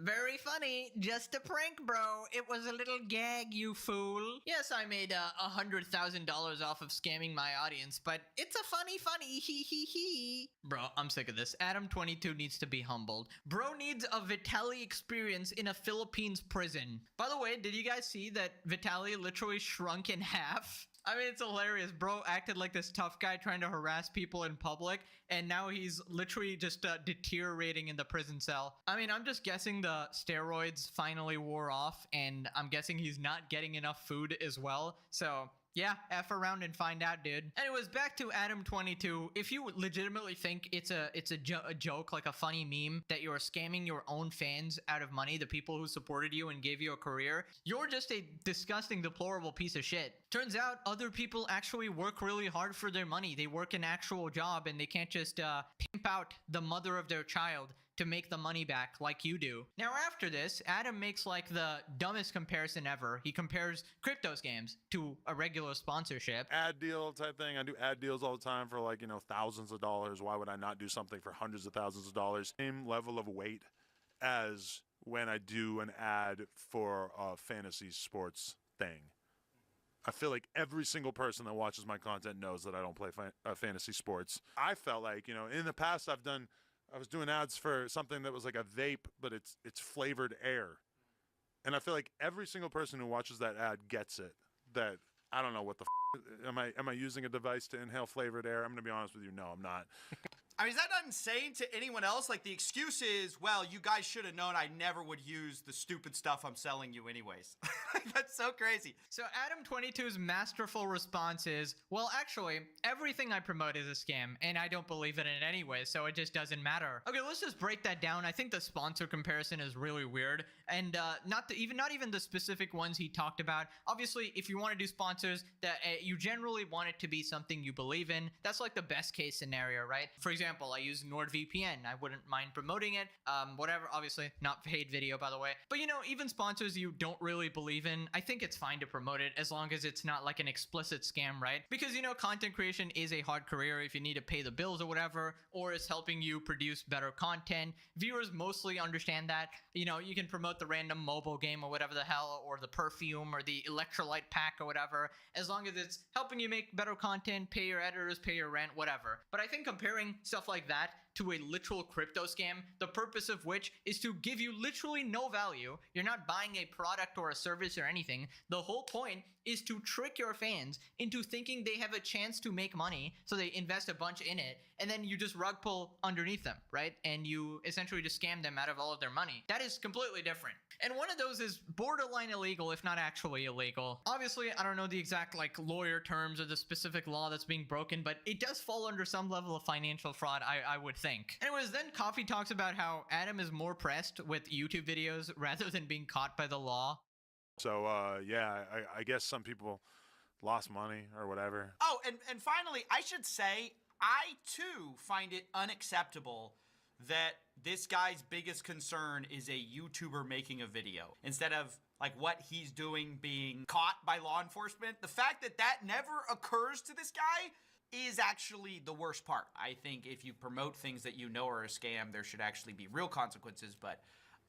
Very funny. Just a prank, bro. It was a little gag, you fool. Yes, I made $100,000 off of scamming my audience, but it's a funny hee hee hee. Bro, I'm sick of this. Adam22 needs to be humbled. Bro needs a Vitaly experience in a Philippines prison. By the way, did you guys see that Vitaly literally shrunk in half? I mean, it's hilarious. Bro acted like this tough guy trying to harass people in public, and now he's literally just deteriorating in the prison cell. I mean, I'm just guessing the steroids finally wore off, and I'm guessing he's not getting enough food as well. So yeah, F around and find out, dude. Anyways, back to Adam22. If you legitimately think it's a joke, like a funny meme, that you're scamming your own fans out of money, the people who supported you and gave you a career, you're just a disgusting, deplorable piece of shit. Turns out other people actually work really hard for their money. They work an actual job, and they can't just pimp out the mother of their child to make the money back like you do. Now after this, Adam makes like the dumbest comparison ever. He compares crypto scams to a regular sponsorship. Ad deal type thing. I do ad deals all the time for like, thousands of dollars. Why would I not do something for hundreds of thousands of dollars? Same level of weight as when I do an ad for a fantasy sports thing. I feel like every single person that watches my content knows that I don't play fantasy sports. I felt like, in the past I was doing ads for something that was like a vape, but it's flavored air. And I feel like every single person who watches that ad gets it. That I don't know what the am I using a device to inhale flavored air? I'm going to be honest with you. No, I'm not. I mean, is that not insane to anyone else? Like, the excuse is, well, you guys should have known I never would use the stupid stuff I'm selling you anyways. That's so crazy. So Adam22's masterful response is, well, actually, everything I promote is a scam, and I don't believe it in any way, so it just doesn't matter. Okay, let's just break that down. I think the sponsor comparison is really weird, and not even the specific ones he talked about. Obviously, if you want to do sponsors, that you generally want it to be something you believe in. That's like the best case scenario, right? For example, I use NordVPN. I wouldn't mind promoting it. Whatever, obviously, not paid video, by the way. But even sponsors you don't really believe in, I think it's fine to promote it as long as it's not like an explicit scam, right? Because, content creation is a hard career if you need to pay the bills or whatever, or it's helping you produce better content. Viewers mostly understand that. You can promote the random mobile game or whatever the hell, or the perfume or the electrolyte pack or whatever, as long as it's helping you make better content, pay your editors, pay your rent, whatever. But I think comparing stuff like that to a literal crypto scam, the purpose of which is to give you literally no value. You're not buying a product or a service or anything. The whole point is to trick your fans into thinking they have a chance to make money, so they invest a bunch in it, and then you just rug pull underneath them, right? And you essentially just scam them out of all of their money. That is completely different. And one of those is borderline illegal, if not actually illegal. Obviously, I don't know the exact lawyer terms or the specific law that's being broken, but it does fall under some level of financial fraud, I would think. Anyways, then Coffee talks about how Adam is more pressed with YouTube videos rather than being caught by the law. So, yeah, I guess some people lost money or whatever. Oh, and finally, I should say, I too find it unacceptable that this guy's biggest concern is a YouTuber making a video instead of what he's doing being caught by law enforcement. The fact that never occurs to this guy is actually the worst part. I think if you promote things that you know are a scam, there should actually be real consequences, but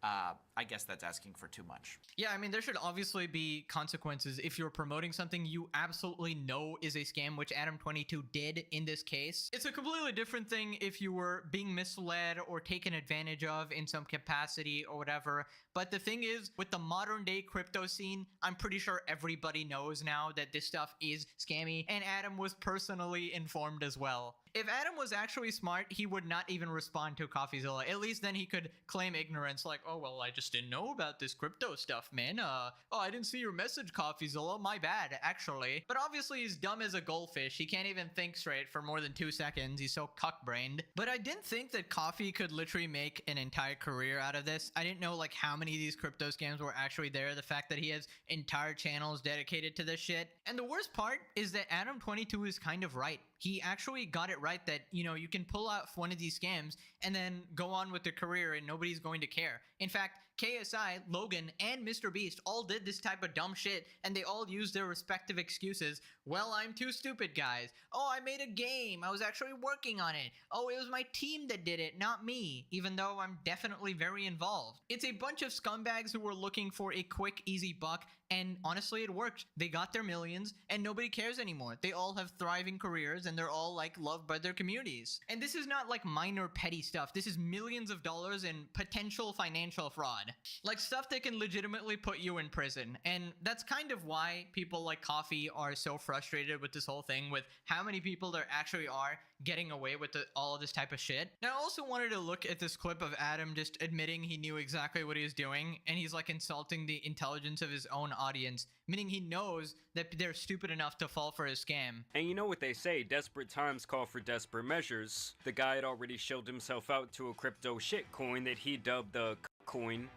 I guess that's asking for too much. Yeah, I mean, there should obviously be consequences if you're promoting something you absolutely know is a scam, which Adam22 did in this case. It's a completely different thing if you were being misled or taken advantage of in some capacity or whatever. But the thing is, with the modern day crypto scene, I'm pretty sure everybody knows now that this stuff is scammy, and Adam was personally informed as well. If Adam was actually smart, he would not even respond to CoffeeZilla. At least then he could claim ignorance, like, oh, well, I just didn't know about this crypto stuff, man. Oh, I didn't see your message, CoffeeZilla. My bad, actually. But obviously, he's dumb as a goldfish. He can't even think straight for more than 2 seconds. He's so cuck-brained. But I didn't think that Coffee could literally make an entire career out of this. I didn't know, how many many of these crypto scams were actually there, the fact that he has entire channels dedicated to this shit. And the worst part is that Adam22 is kind of right. He actually got it right that, you know, you can pull out one of these scams and then go on with their career and nobody's going to care. In fact, KSI, Logan, and Mr. Beast all did this type of dumb shit, and they all used their respective excuses. Well, I'm too stupid, guys. Oh, I made a game. I was actually working on it. Oh, it was my team that did it, not me, even though I'm definitely very involved. It's a bunch of scumbags who were looking for a quick, easy buck, and honestly, it worked. They got their millions, and nobody cares anymore. They all have thriving careers, and they're all, like, loved by their communities. And this is not, like, minor petty stuff. This is millions of dollars in potential financial fraud. Like, stuff that can legitimately put you in prison. And that's kind of why people like Coffee are so frustrated with this whole thing, with how many people there actually are getting away with all of this type of shit. Now, I also wanted to look at this clip of Adam just admitting he knew exactly what he was doing, and he's like insulting the intelligence of his own audience, meaning he knows that they're stupid enough to fall for his scam. And you know what they say, desperate times call for desperate measures. The guy had already shilled himself out to a crypto shitcoin that he dubbed the coin.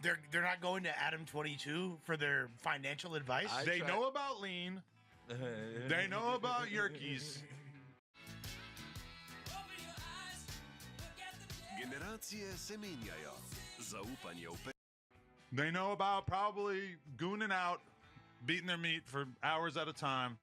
They're not going to Adam22 for their financial advice? They know about lean. They know about Yerkes. Generácie se míňajo. Zaúpanie They know about probably gooning out, beating their meat for hours at a time.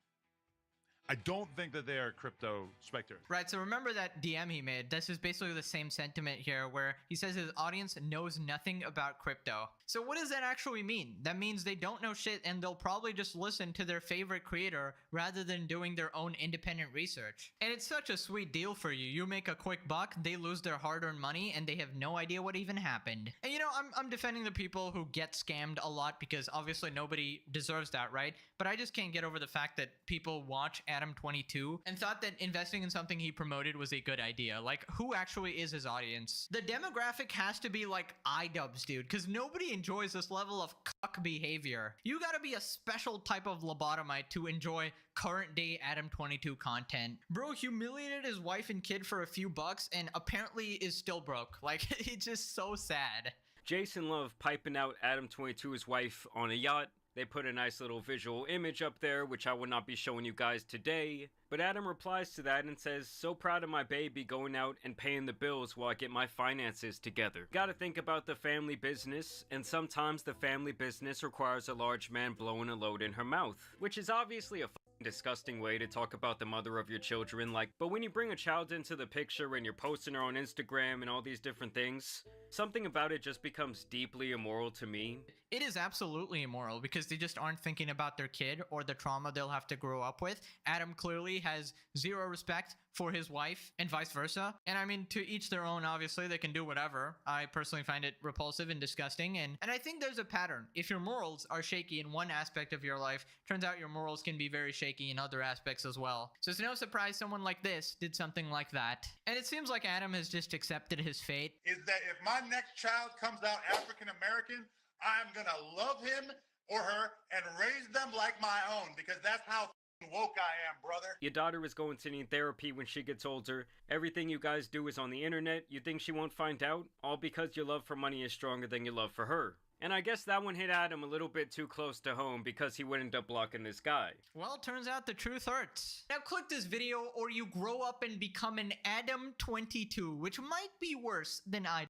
I don't think that they are crypto spectators. Right, so remember that DM he made. This is basically the same sentiment here, where he says his audience knows nothing about crypto. So what does that actually mean? That means they don't know shit, and they'll probably just listen to their favorite creator rather than doing their own independent research. And it's such a sweet deal for you. You make a quick buck, they lose their hard-earned money, and they have no idea what even happened. And you know, I'm defending the people who get scammed a lot, because obviously nobody deserves that, right? But I just can't get over the fact that people watch Adam22 and thought that investing in something he promoted was a good idea. Like, who actually is his audience? The demographic has to be like iDubbbz, dude, because nobody enjoys this level of cuck behavior. You gotta be a special type of lobotomite to enjoy current day Adam22 content. Bro humiliated his wife and kid for a few bucks and apparently is still broke. Like, it's just so sad. Jason Love piping out Adam22's wife on a yacht. They put a nice little visual image up there, which I will not be showing you guys today. But Adam replies to that and says, so proud of my baby going out and paying the bills while I get my finances together. Gotta think about the family business, and sometimes the family business requires a large man blowing a load in her mouth. Which is obviously a disgusting way to talk about the mother of your children, like, but when you bring a child into the picture and you're posting her on Instagram and all these different things, something about it just becomes deeply immoral to me. It is absolutely immoral because they just aren't thinking about their kid or the trauma they'll have to grow up with. Adam clearly has zero respect for his wife and vice versa. And I mean, to each their own, obviously, they can do whatever. I personally find it repulsive and disgusting. And I think there's a pattern. If your morals are shaky in one aspect of your life, turns out your morals can be very shaky in other aspects as well. So it's no surprise someone like this did something like that. And it seems like Adam has just accepted his fate. Is that if my next child comes out African American, I'm gonna love him or her and raise them like my own, because that's how woke I am, brother. Your daughter is going to need therapy when she gets older. Everything you guys do is on the internet. You think she won't find out? All because your love for money is stronger than your love for her. And I guess that one hit Adam a little bit too close to home because he would end up blocking this guy. Well, turns out the truth hurts. Now click this video or you grow up and become an Adam22, which might be worse than I.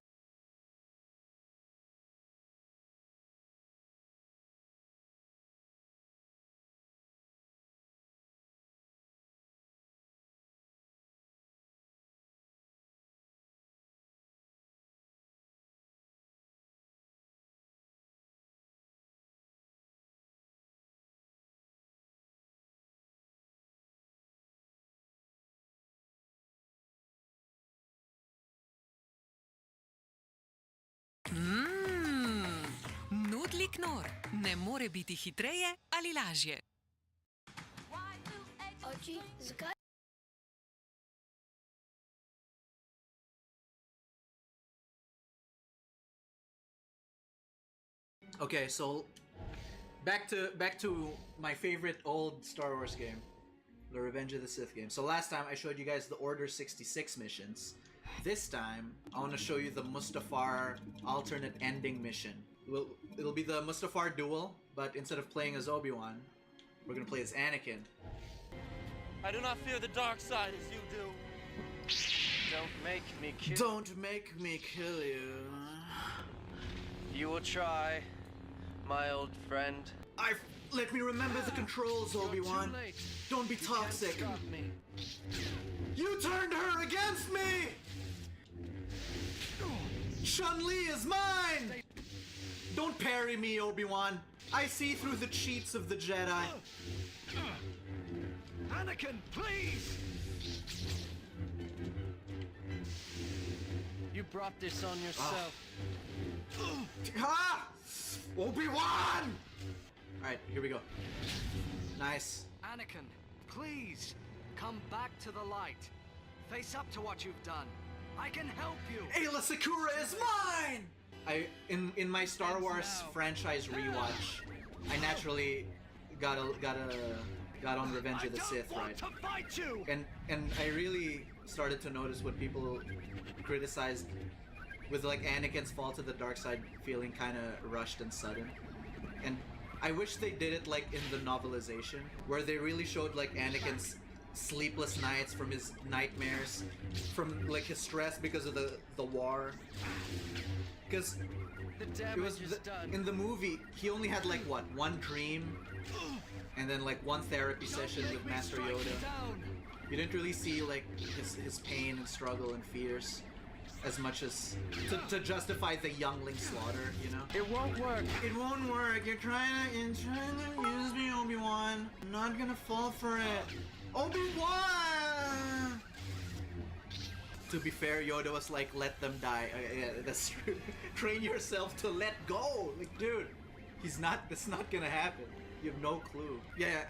Nudlik nor. Ne more biti hitreje ali lažje. Oči, zakaj? Okay, so back to my favorite old Star Wars game, the Revenge of the Sith game. So last time I showed you guys the Order 66 missions. This time I want to show you the Mustafar alternate ending mission. it'll be the Mustafar duel, but instead of playing as Obi-Wan, we're gonna play as Anakin. I do not fear the dark side as you do. Don't make me kill. Don't make me kill you. You will try, my old friend. Let me remember the controls, Obi-Wan. Don't be toxic. You turned her against me! Chun-Li is mine! Don't parry me, Obi-Wan. I see through the cheats of the Jedi. Anakin, please! You brought this on yourself. Ah! Obi-Wan! Alright, here we go. Nice. Anakin, please, come back to the light. Face up to what you've done. I can help you. Ayla Secura is mine! In my Star Wars franchise rewatch, I naturally got on Revenge of the Sith, right? And I really started to notice what people criticized with like Anakin's fall to the dark side feeling kind of rushed and sudden. And I wish they did it like in the novelization, where they really showed like Anakin's sleepless nights from his nightmares, from like his stress because of the war. Because it was in the movie he only had like what, one dream, and then like one therapy session with Master Yoda. You didn't really see like his pain and struggle and fears as much as to justify the youngling slaughter, you know? It won't work. It won't work. You're trying to use me, Obi-Wan. I'm not gonna fall for it. Obi-Wan! To be fair, Yoda was like, let them die. Yeah, that's true. Train yourself to let go. Like, dude, that's not gonna happen. You have no clue. Yeah.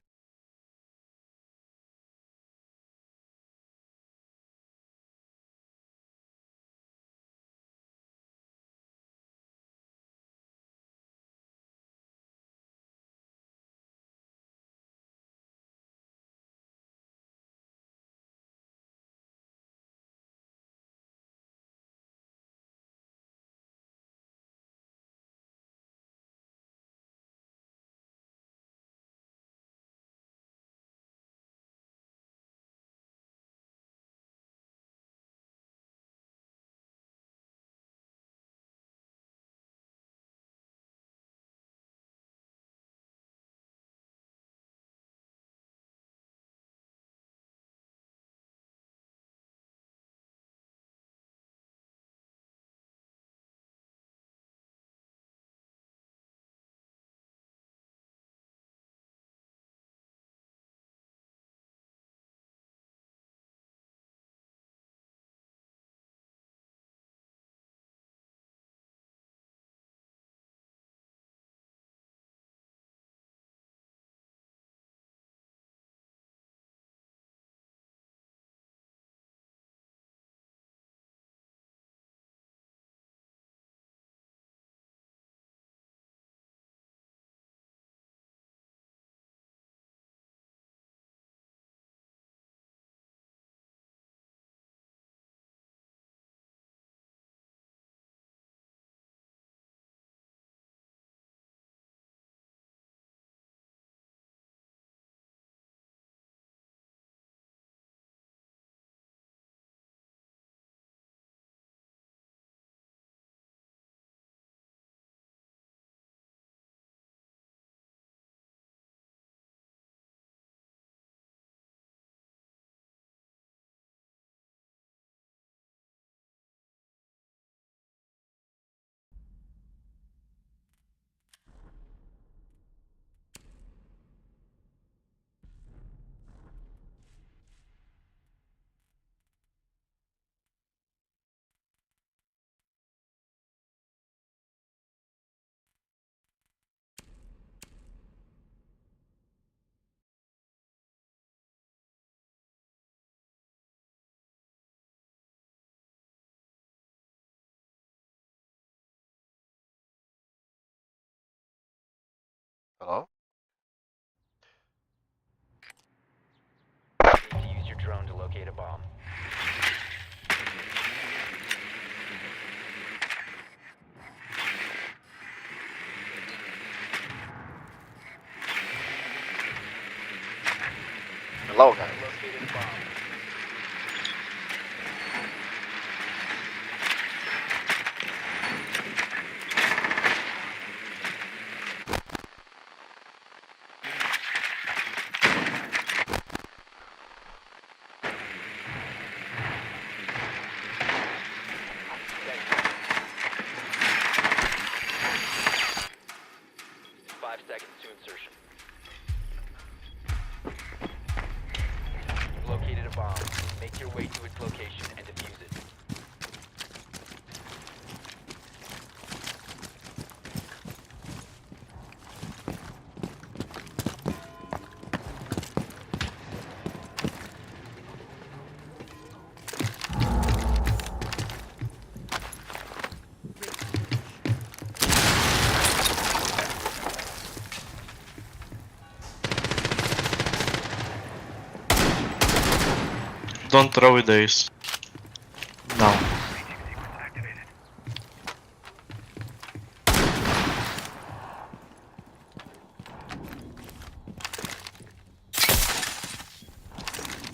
Hello? Need to use your drone to locate a bomb. low guy. Don't throw it ace. No.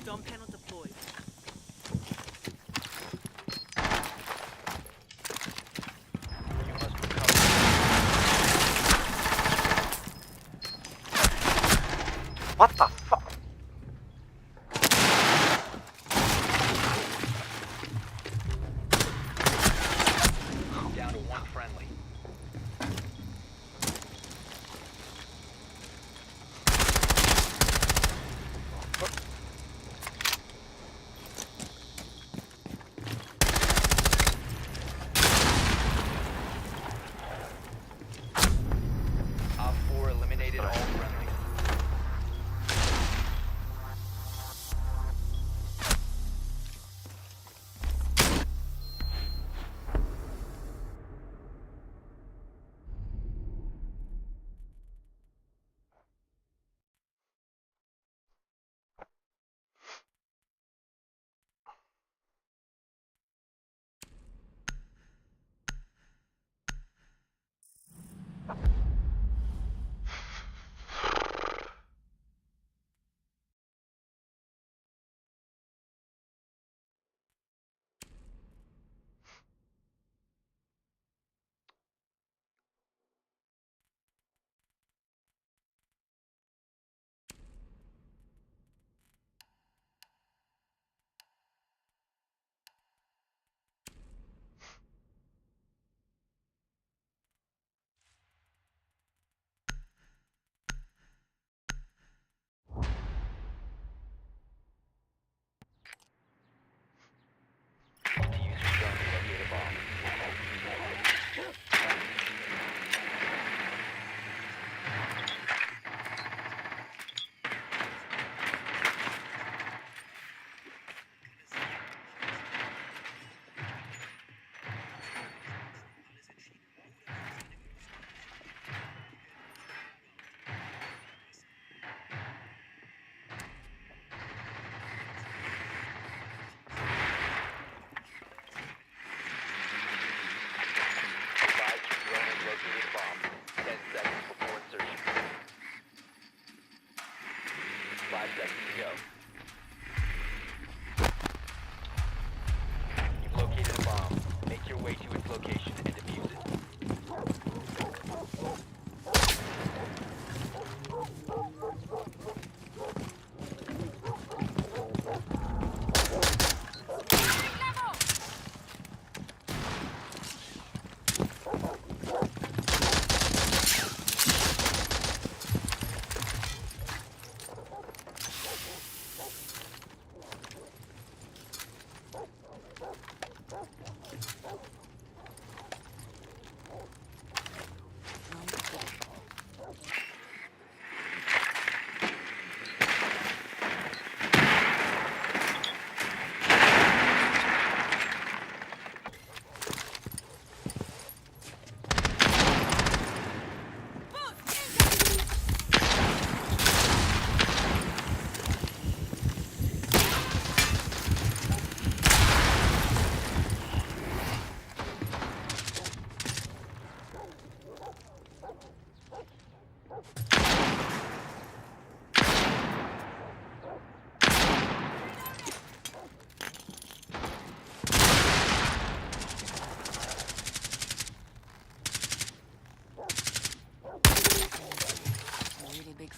Dumb panel deployed. What the fuck? Down to one friendly. Op 4 eliminated all friendlies.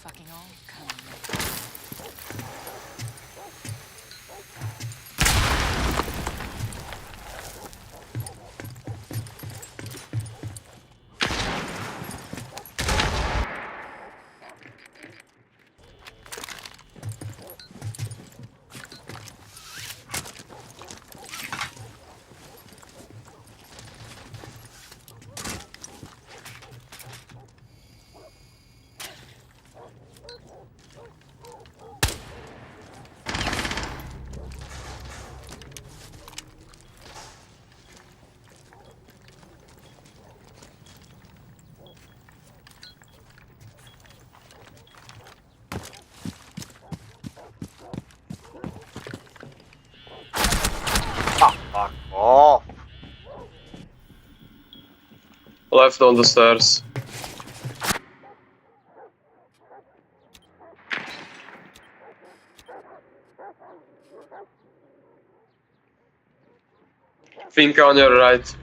fucking all come. Fuck off. Left on the stairs. Think on your right.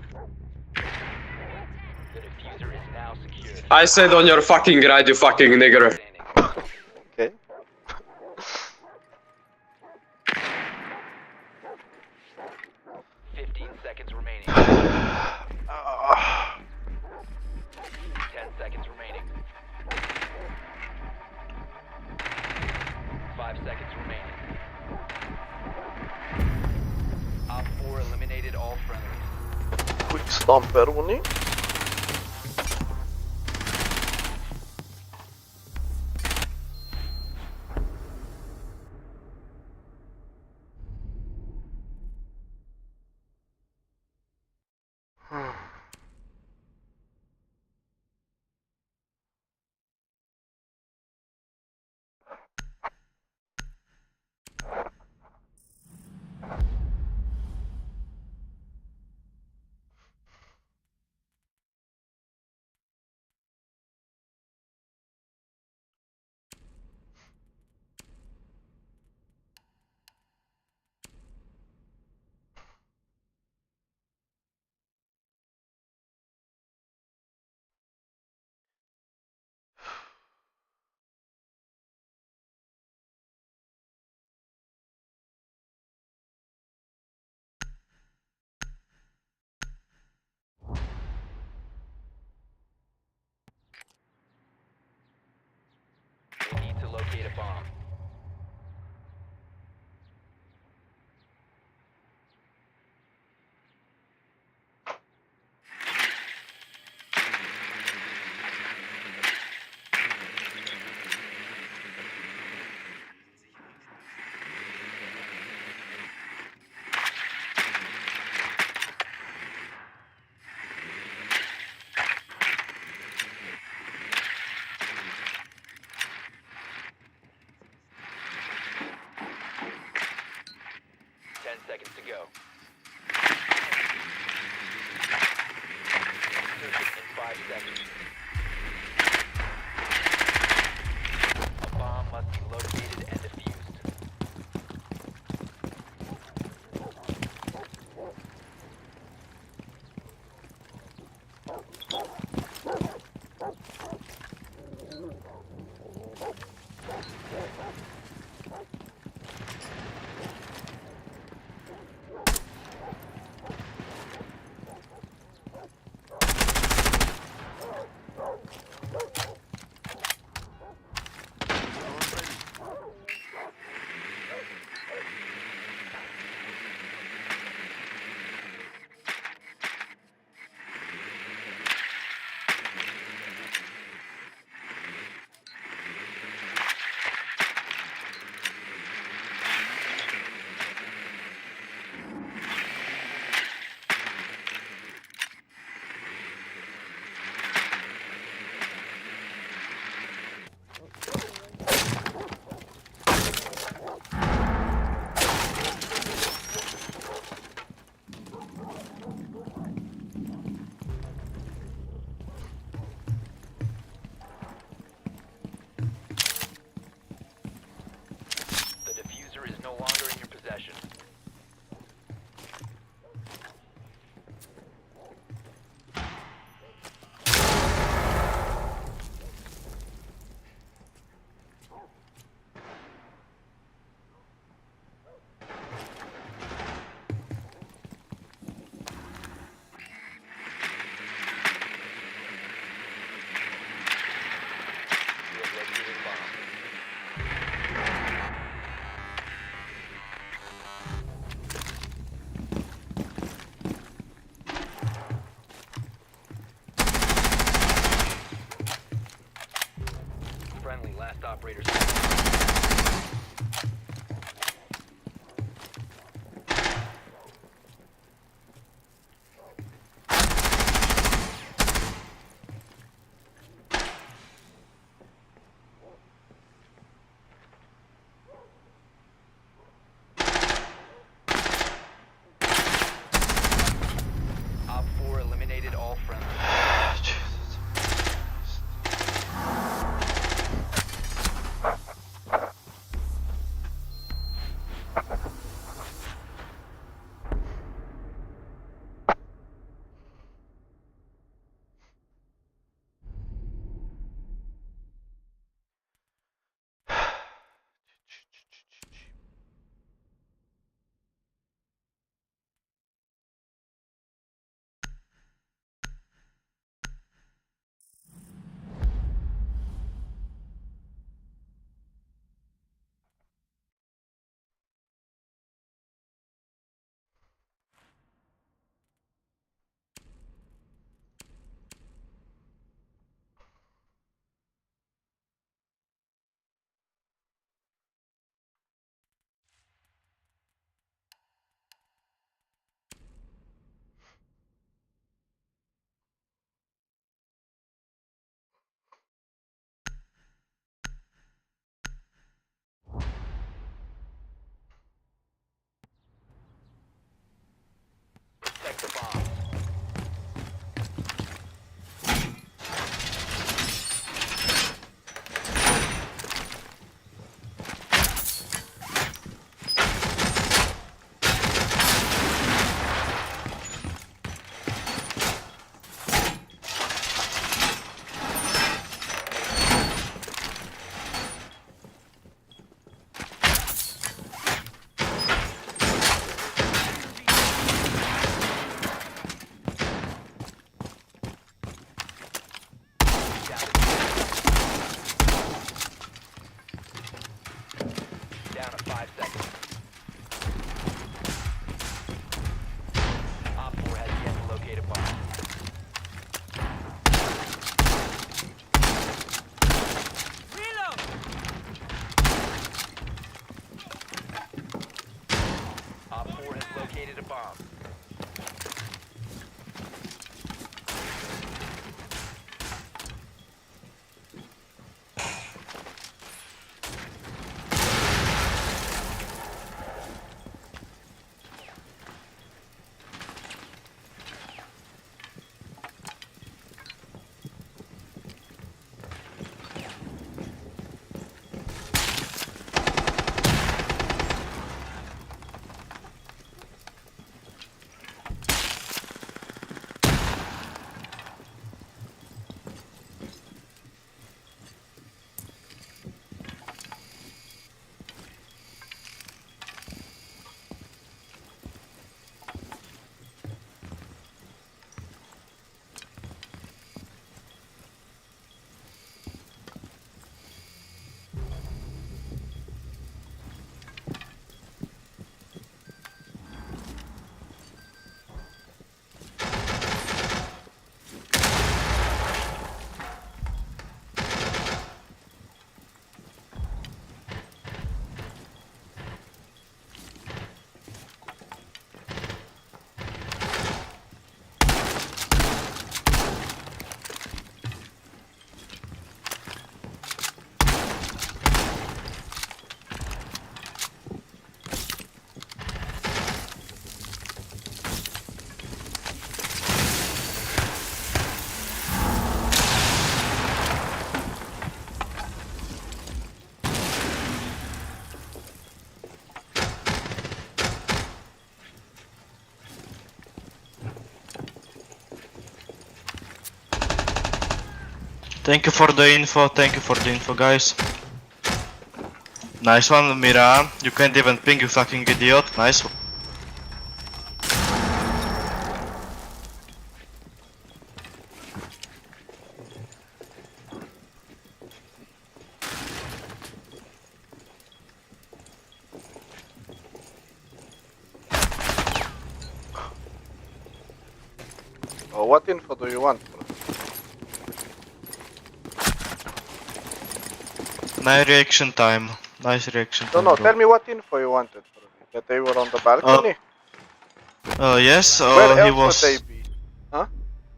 I said on your fucking right, you fucking nigger. Okay. 15 seconds remaining. 10 seconds remaining. 5 seconds remaining. Op 4 eliminated all friendlies. Quick stomper oni. We need to locate a bomb. Op 4 eliminated all friendlies. Protect the bomb. Down to 5 seconds. Op 4 has yet to locate a bomb. Reload! Op 4 has located a bomb. Thank you for the info, guys. Nice one, Mira. You can't even ping, you fucking idiot. Nice one. Oh, what info do you want? Nice reaction time. Nice reaction time. No, bro. tell me what info you wanted from me. That they were on the balcony? Yes, Where he else was. would they be? Huh?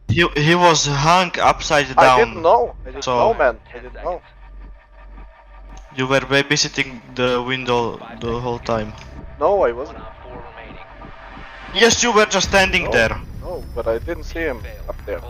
He was hung upside down. I didn't know. I didn't so know, man. I didn't know. You were babysitting the window the whole time. No, I wasn't. Yes, you were just standing there. No, but I didn't see him up there.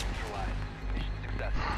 neutralized. Mission successful.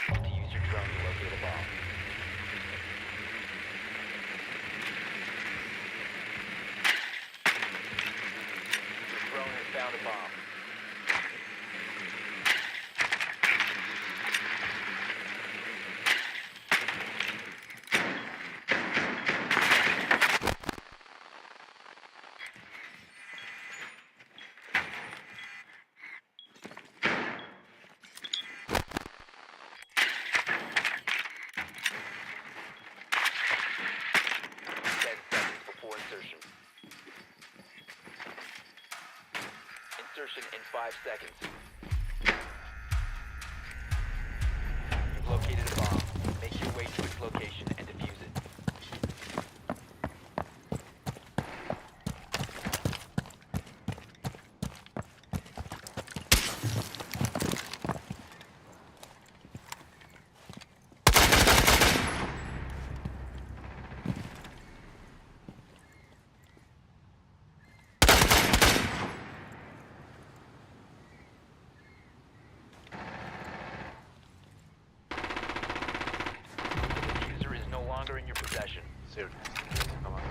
Use your drone to locate a bomb. Your drone has found a bomb. Insertion in 5 seconds. You've located a bomb. Make your way to its location and defuse it. In your possession. Seriously. Come on.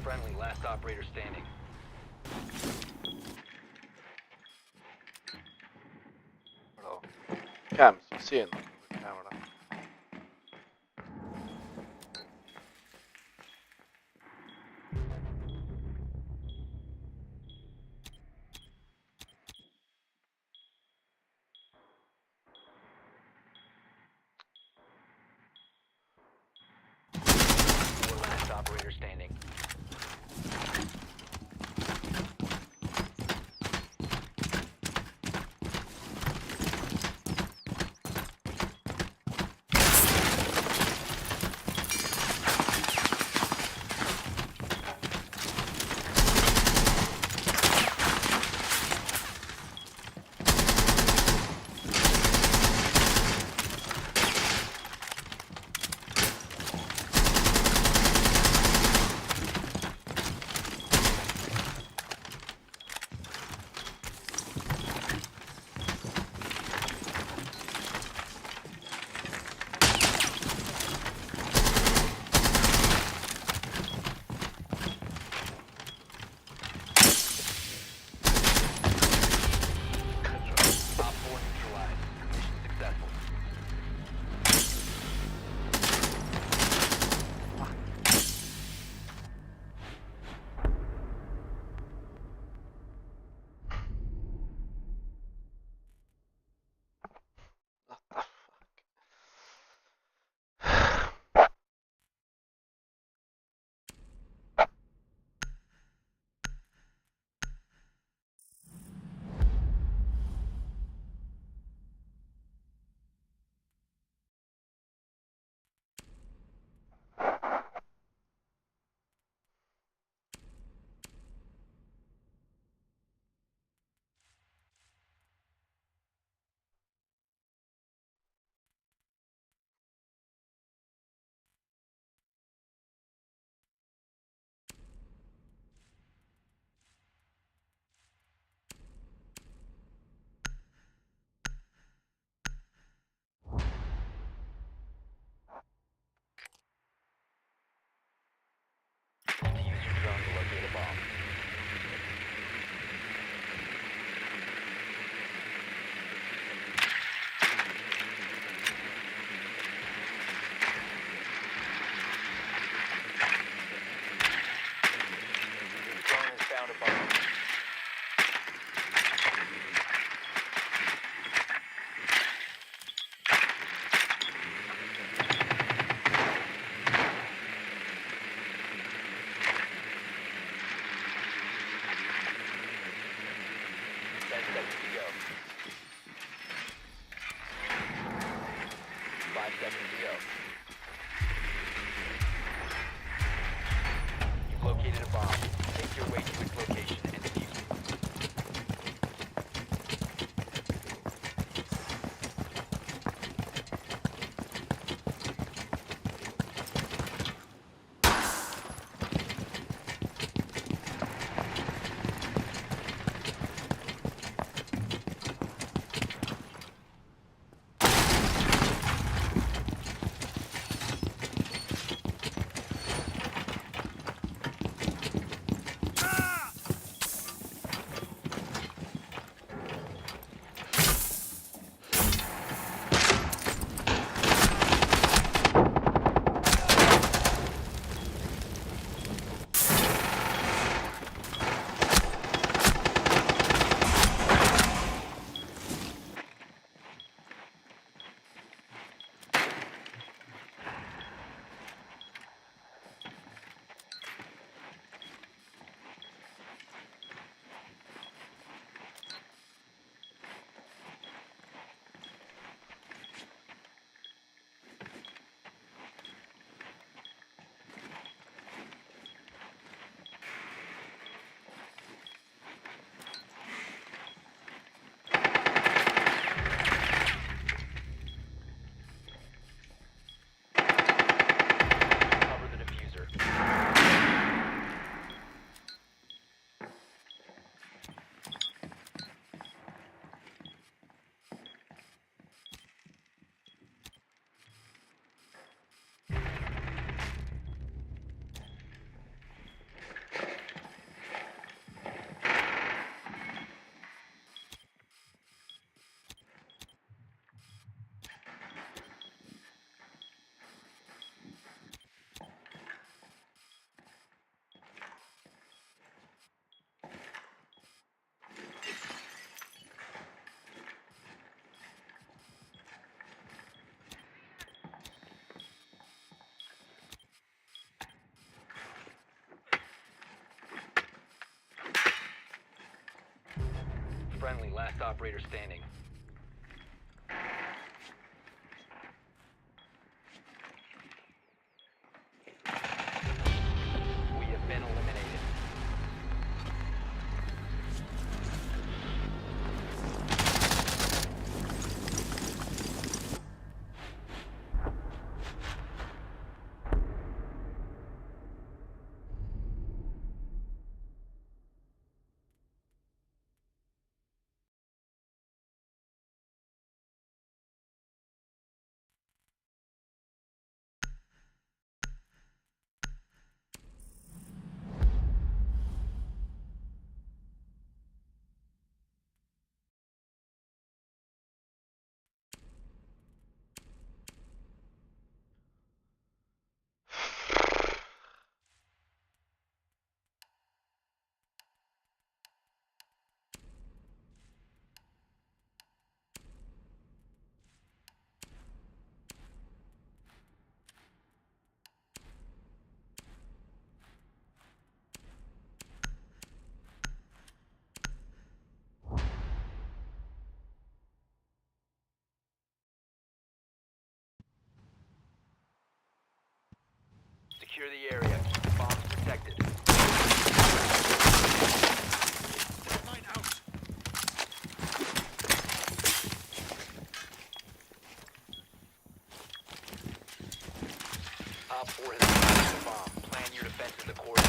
Friendly, last operator standing. Cam, seeing the camera. Last operator standing. operator standing. We have been eliminated. Secure the area. Keep the bombs protected. Mine out. Op 4 has planted the bomb. Plan your defenses accordingly.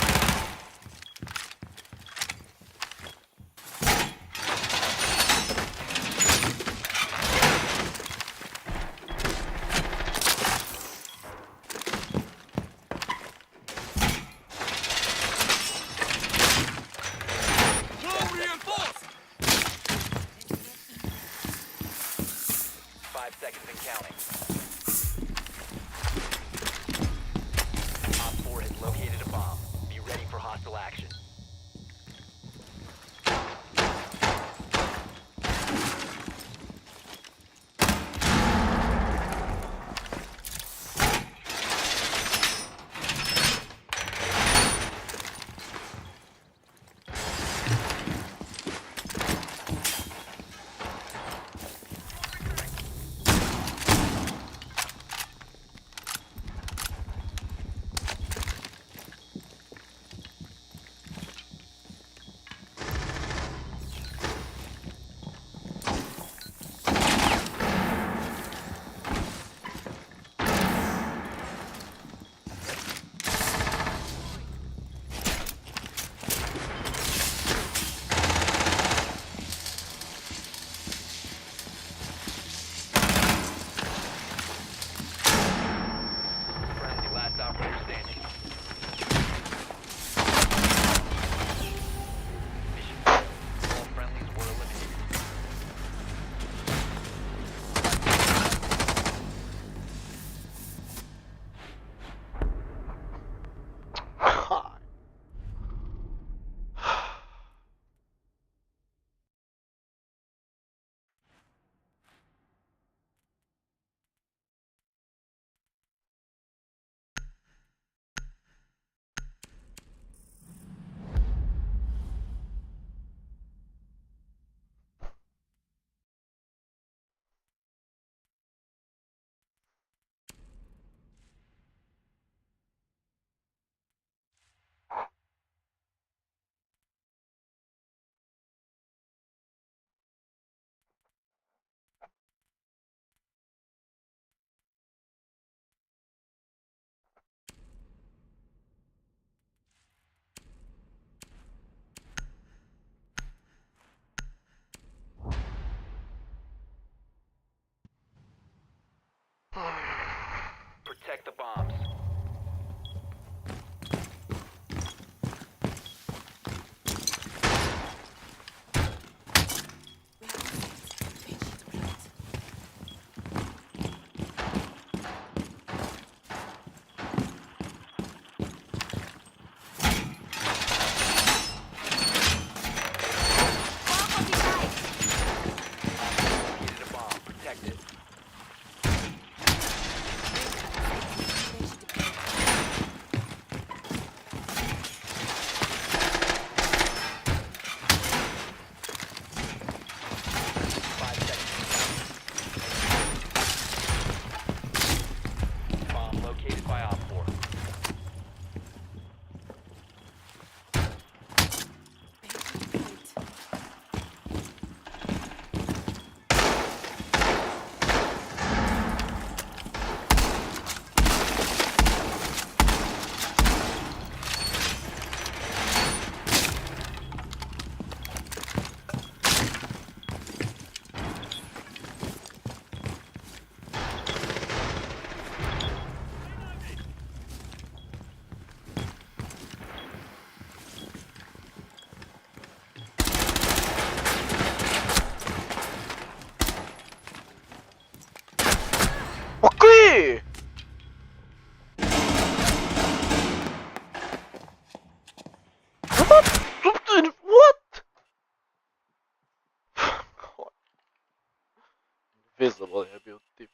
Visible je bil tip.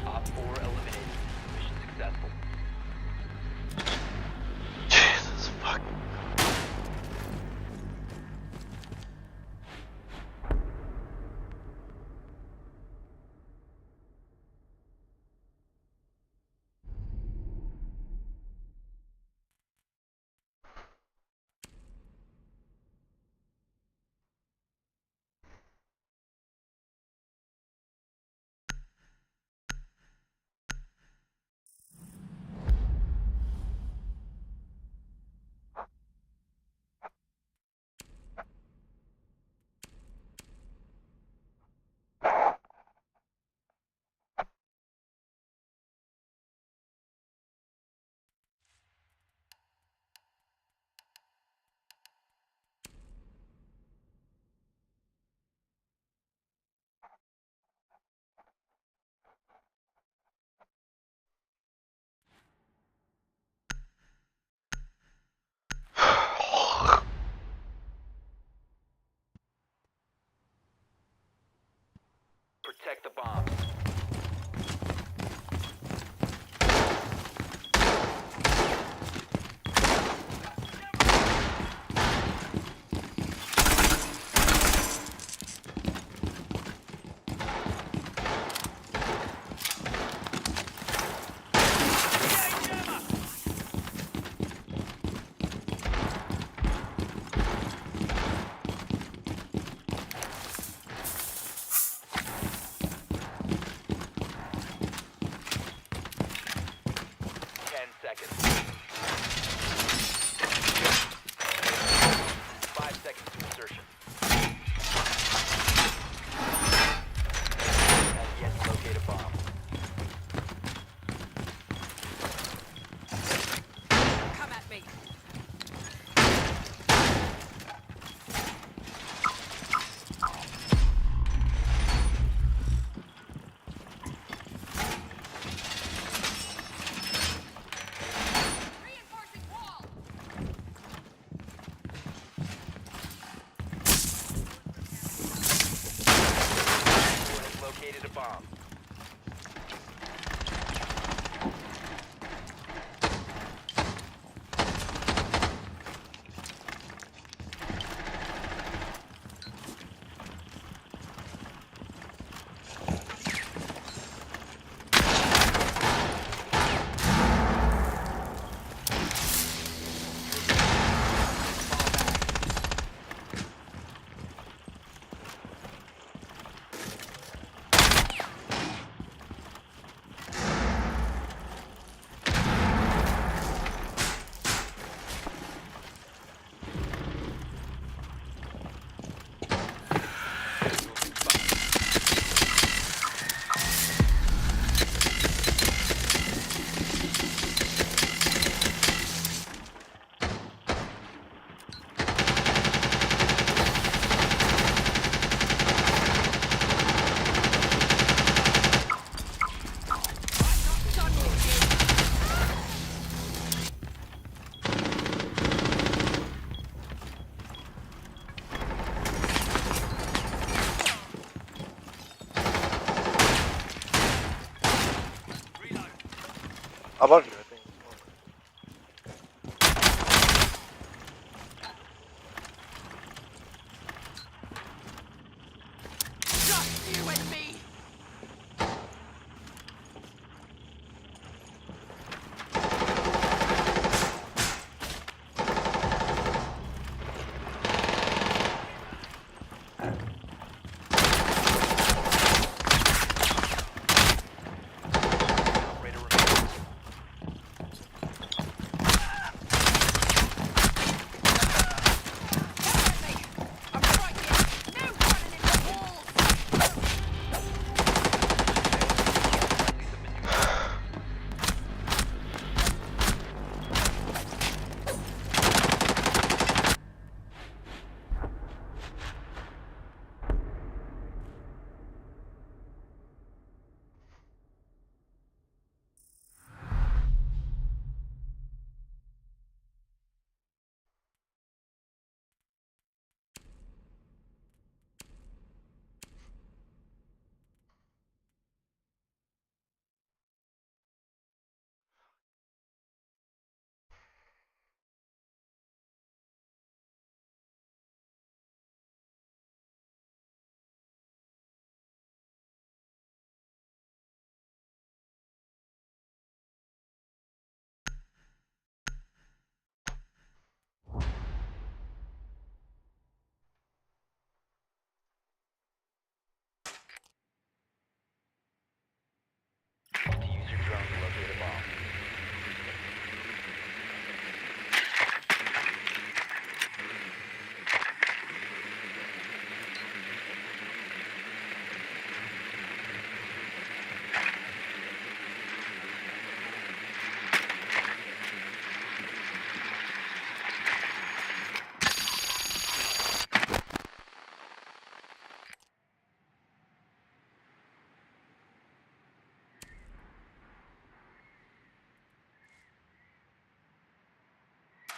Op 4 eliminated. Mission successful. Jesus fuck. Protect the bomb. Above you, I think. Just you and me!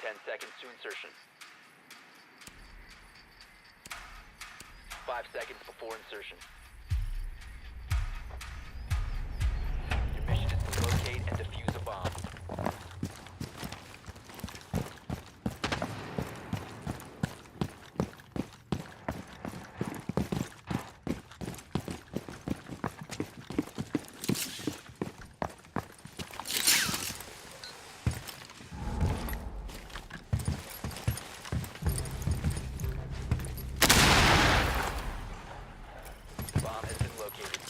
10 seconds to insertion. 5 seconds before insertion. Your mission is to locate and defuse a bomb. Bomb has been located.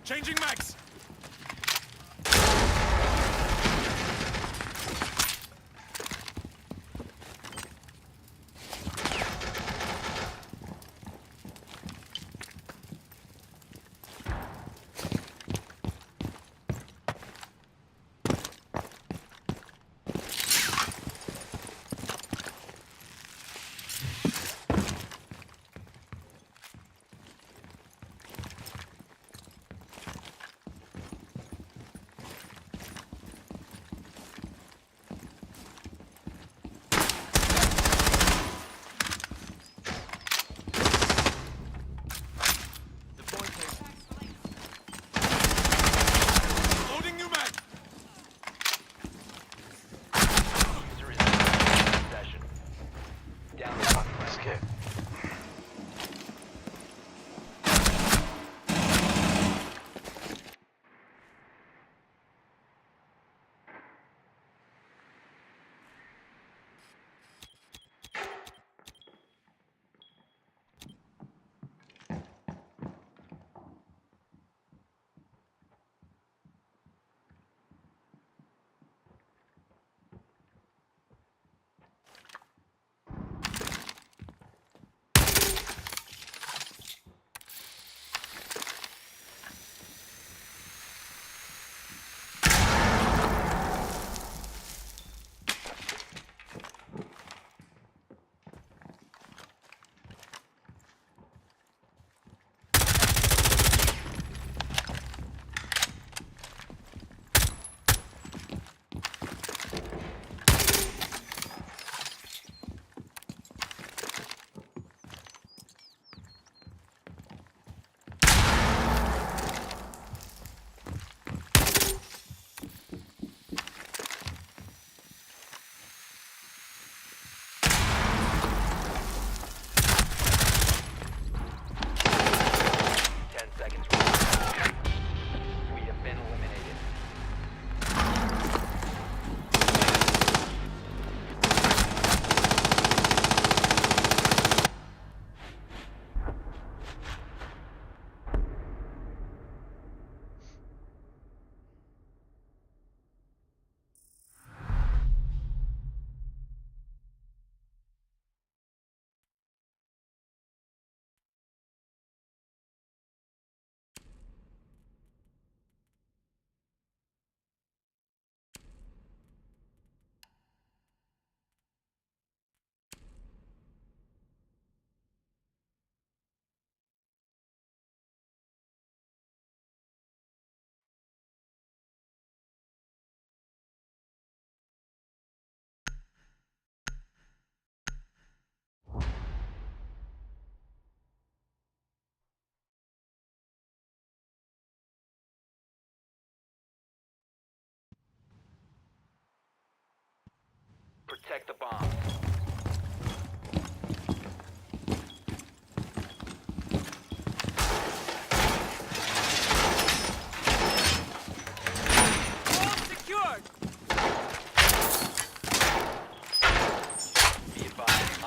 Changing mags. Loading new mag. User is in possession. Down to one. Escape. Protect the bomb. Secured! Be advised,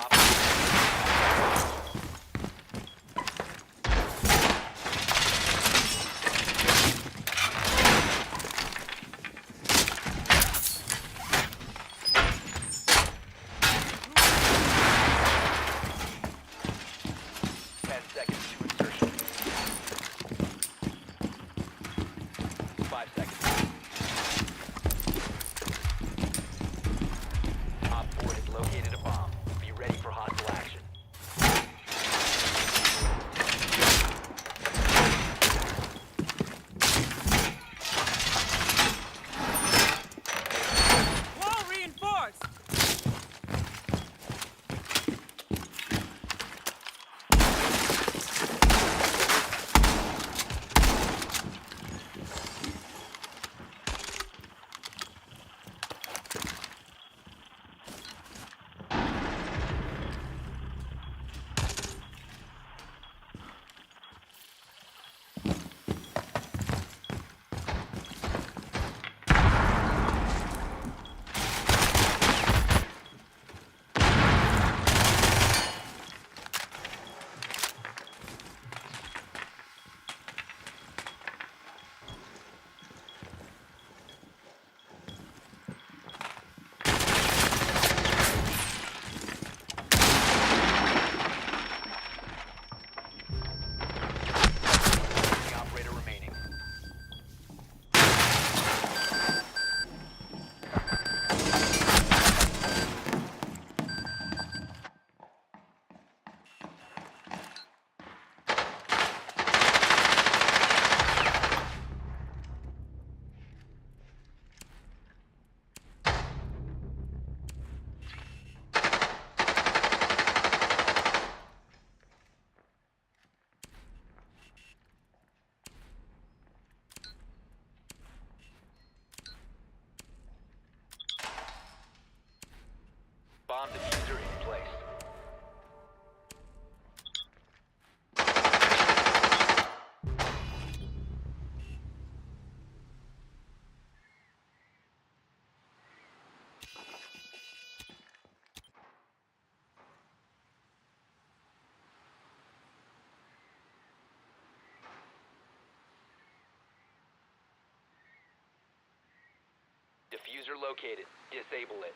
Diffuser located. Disable it.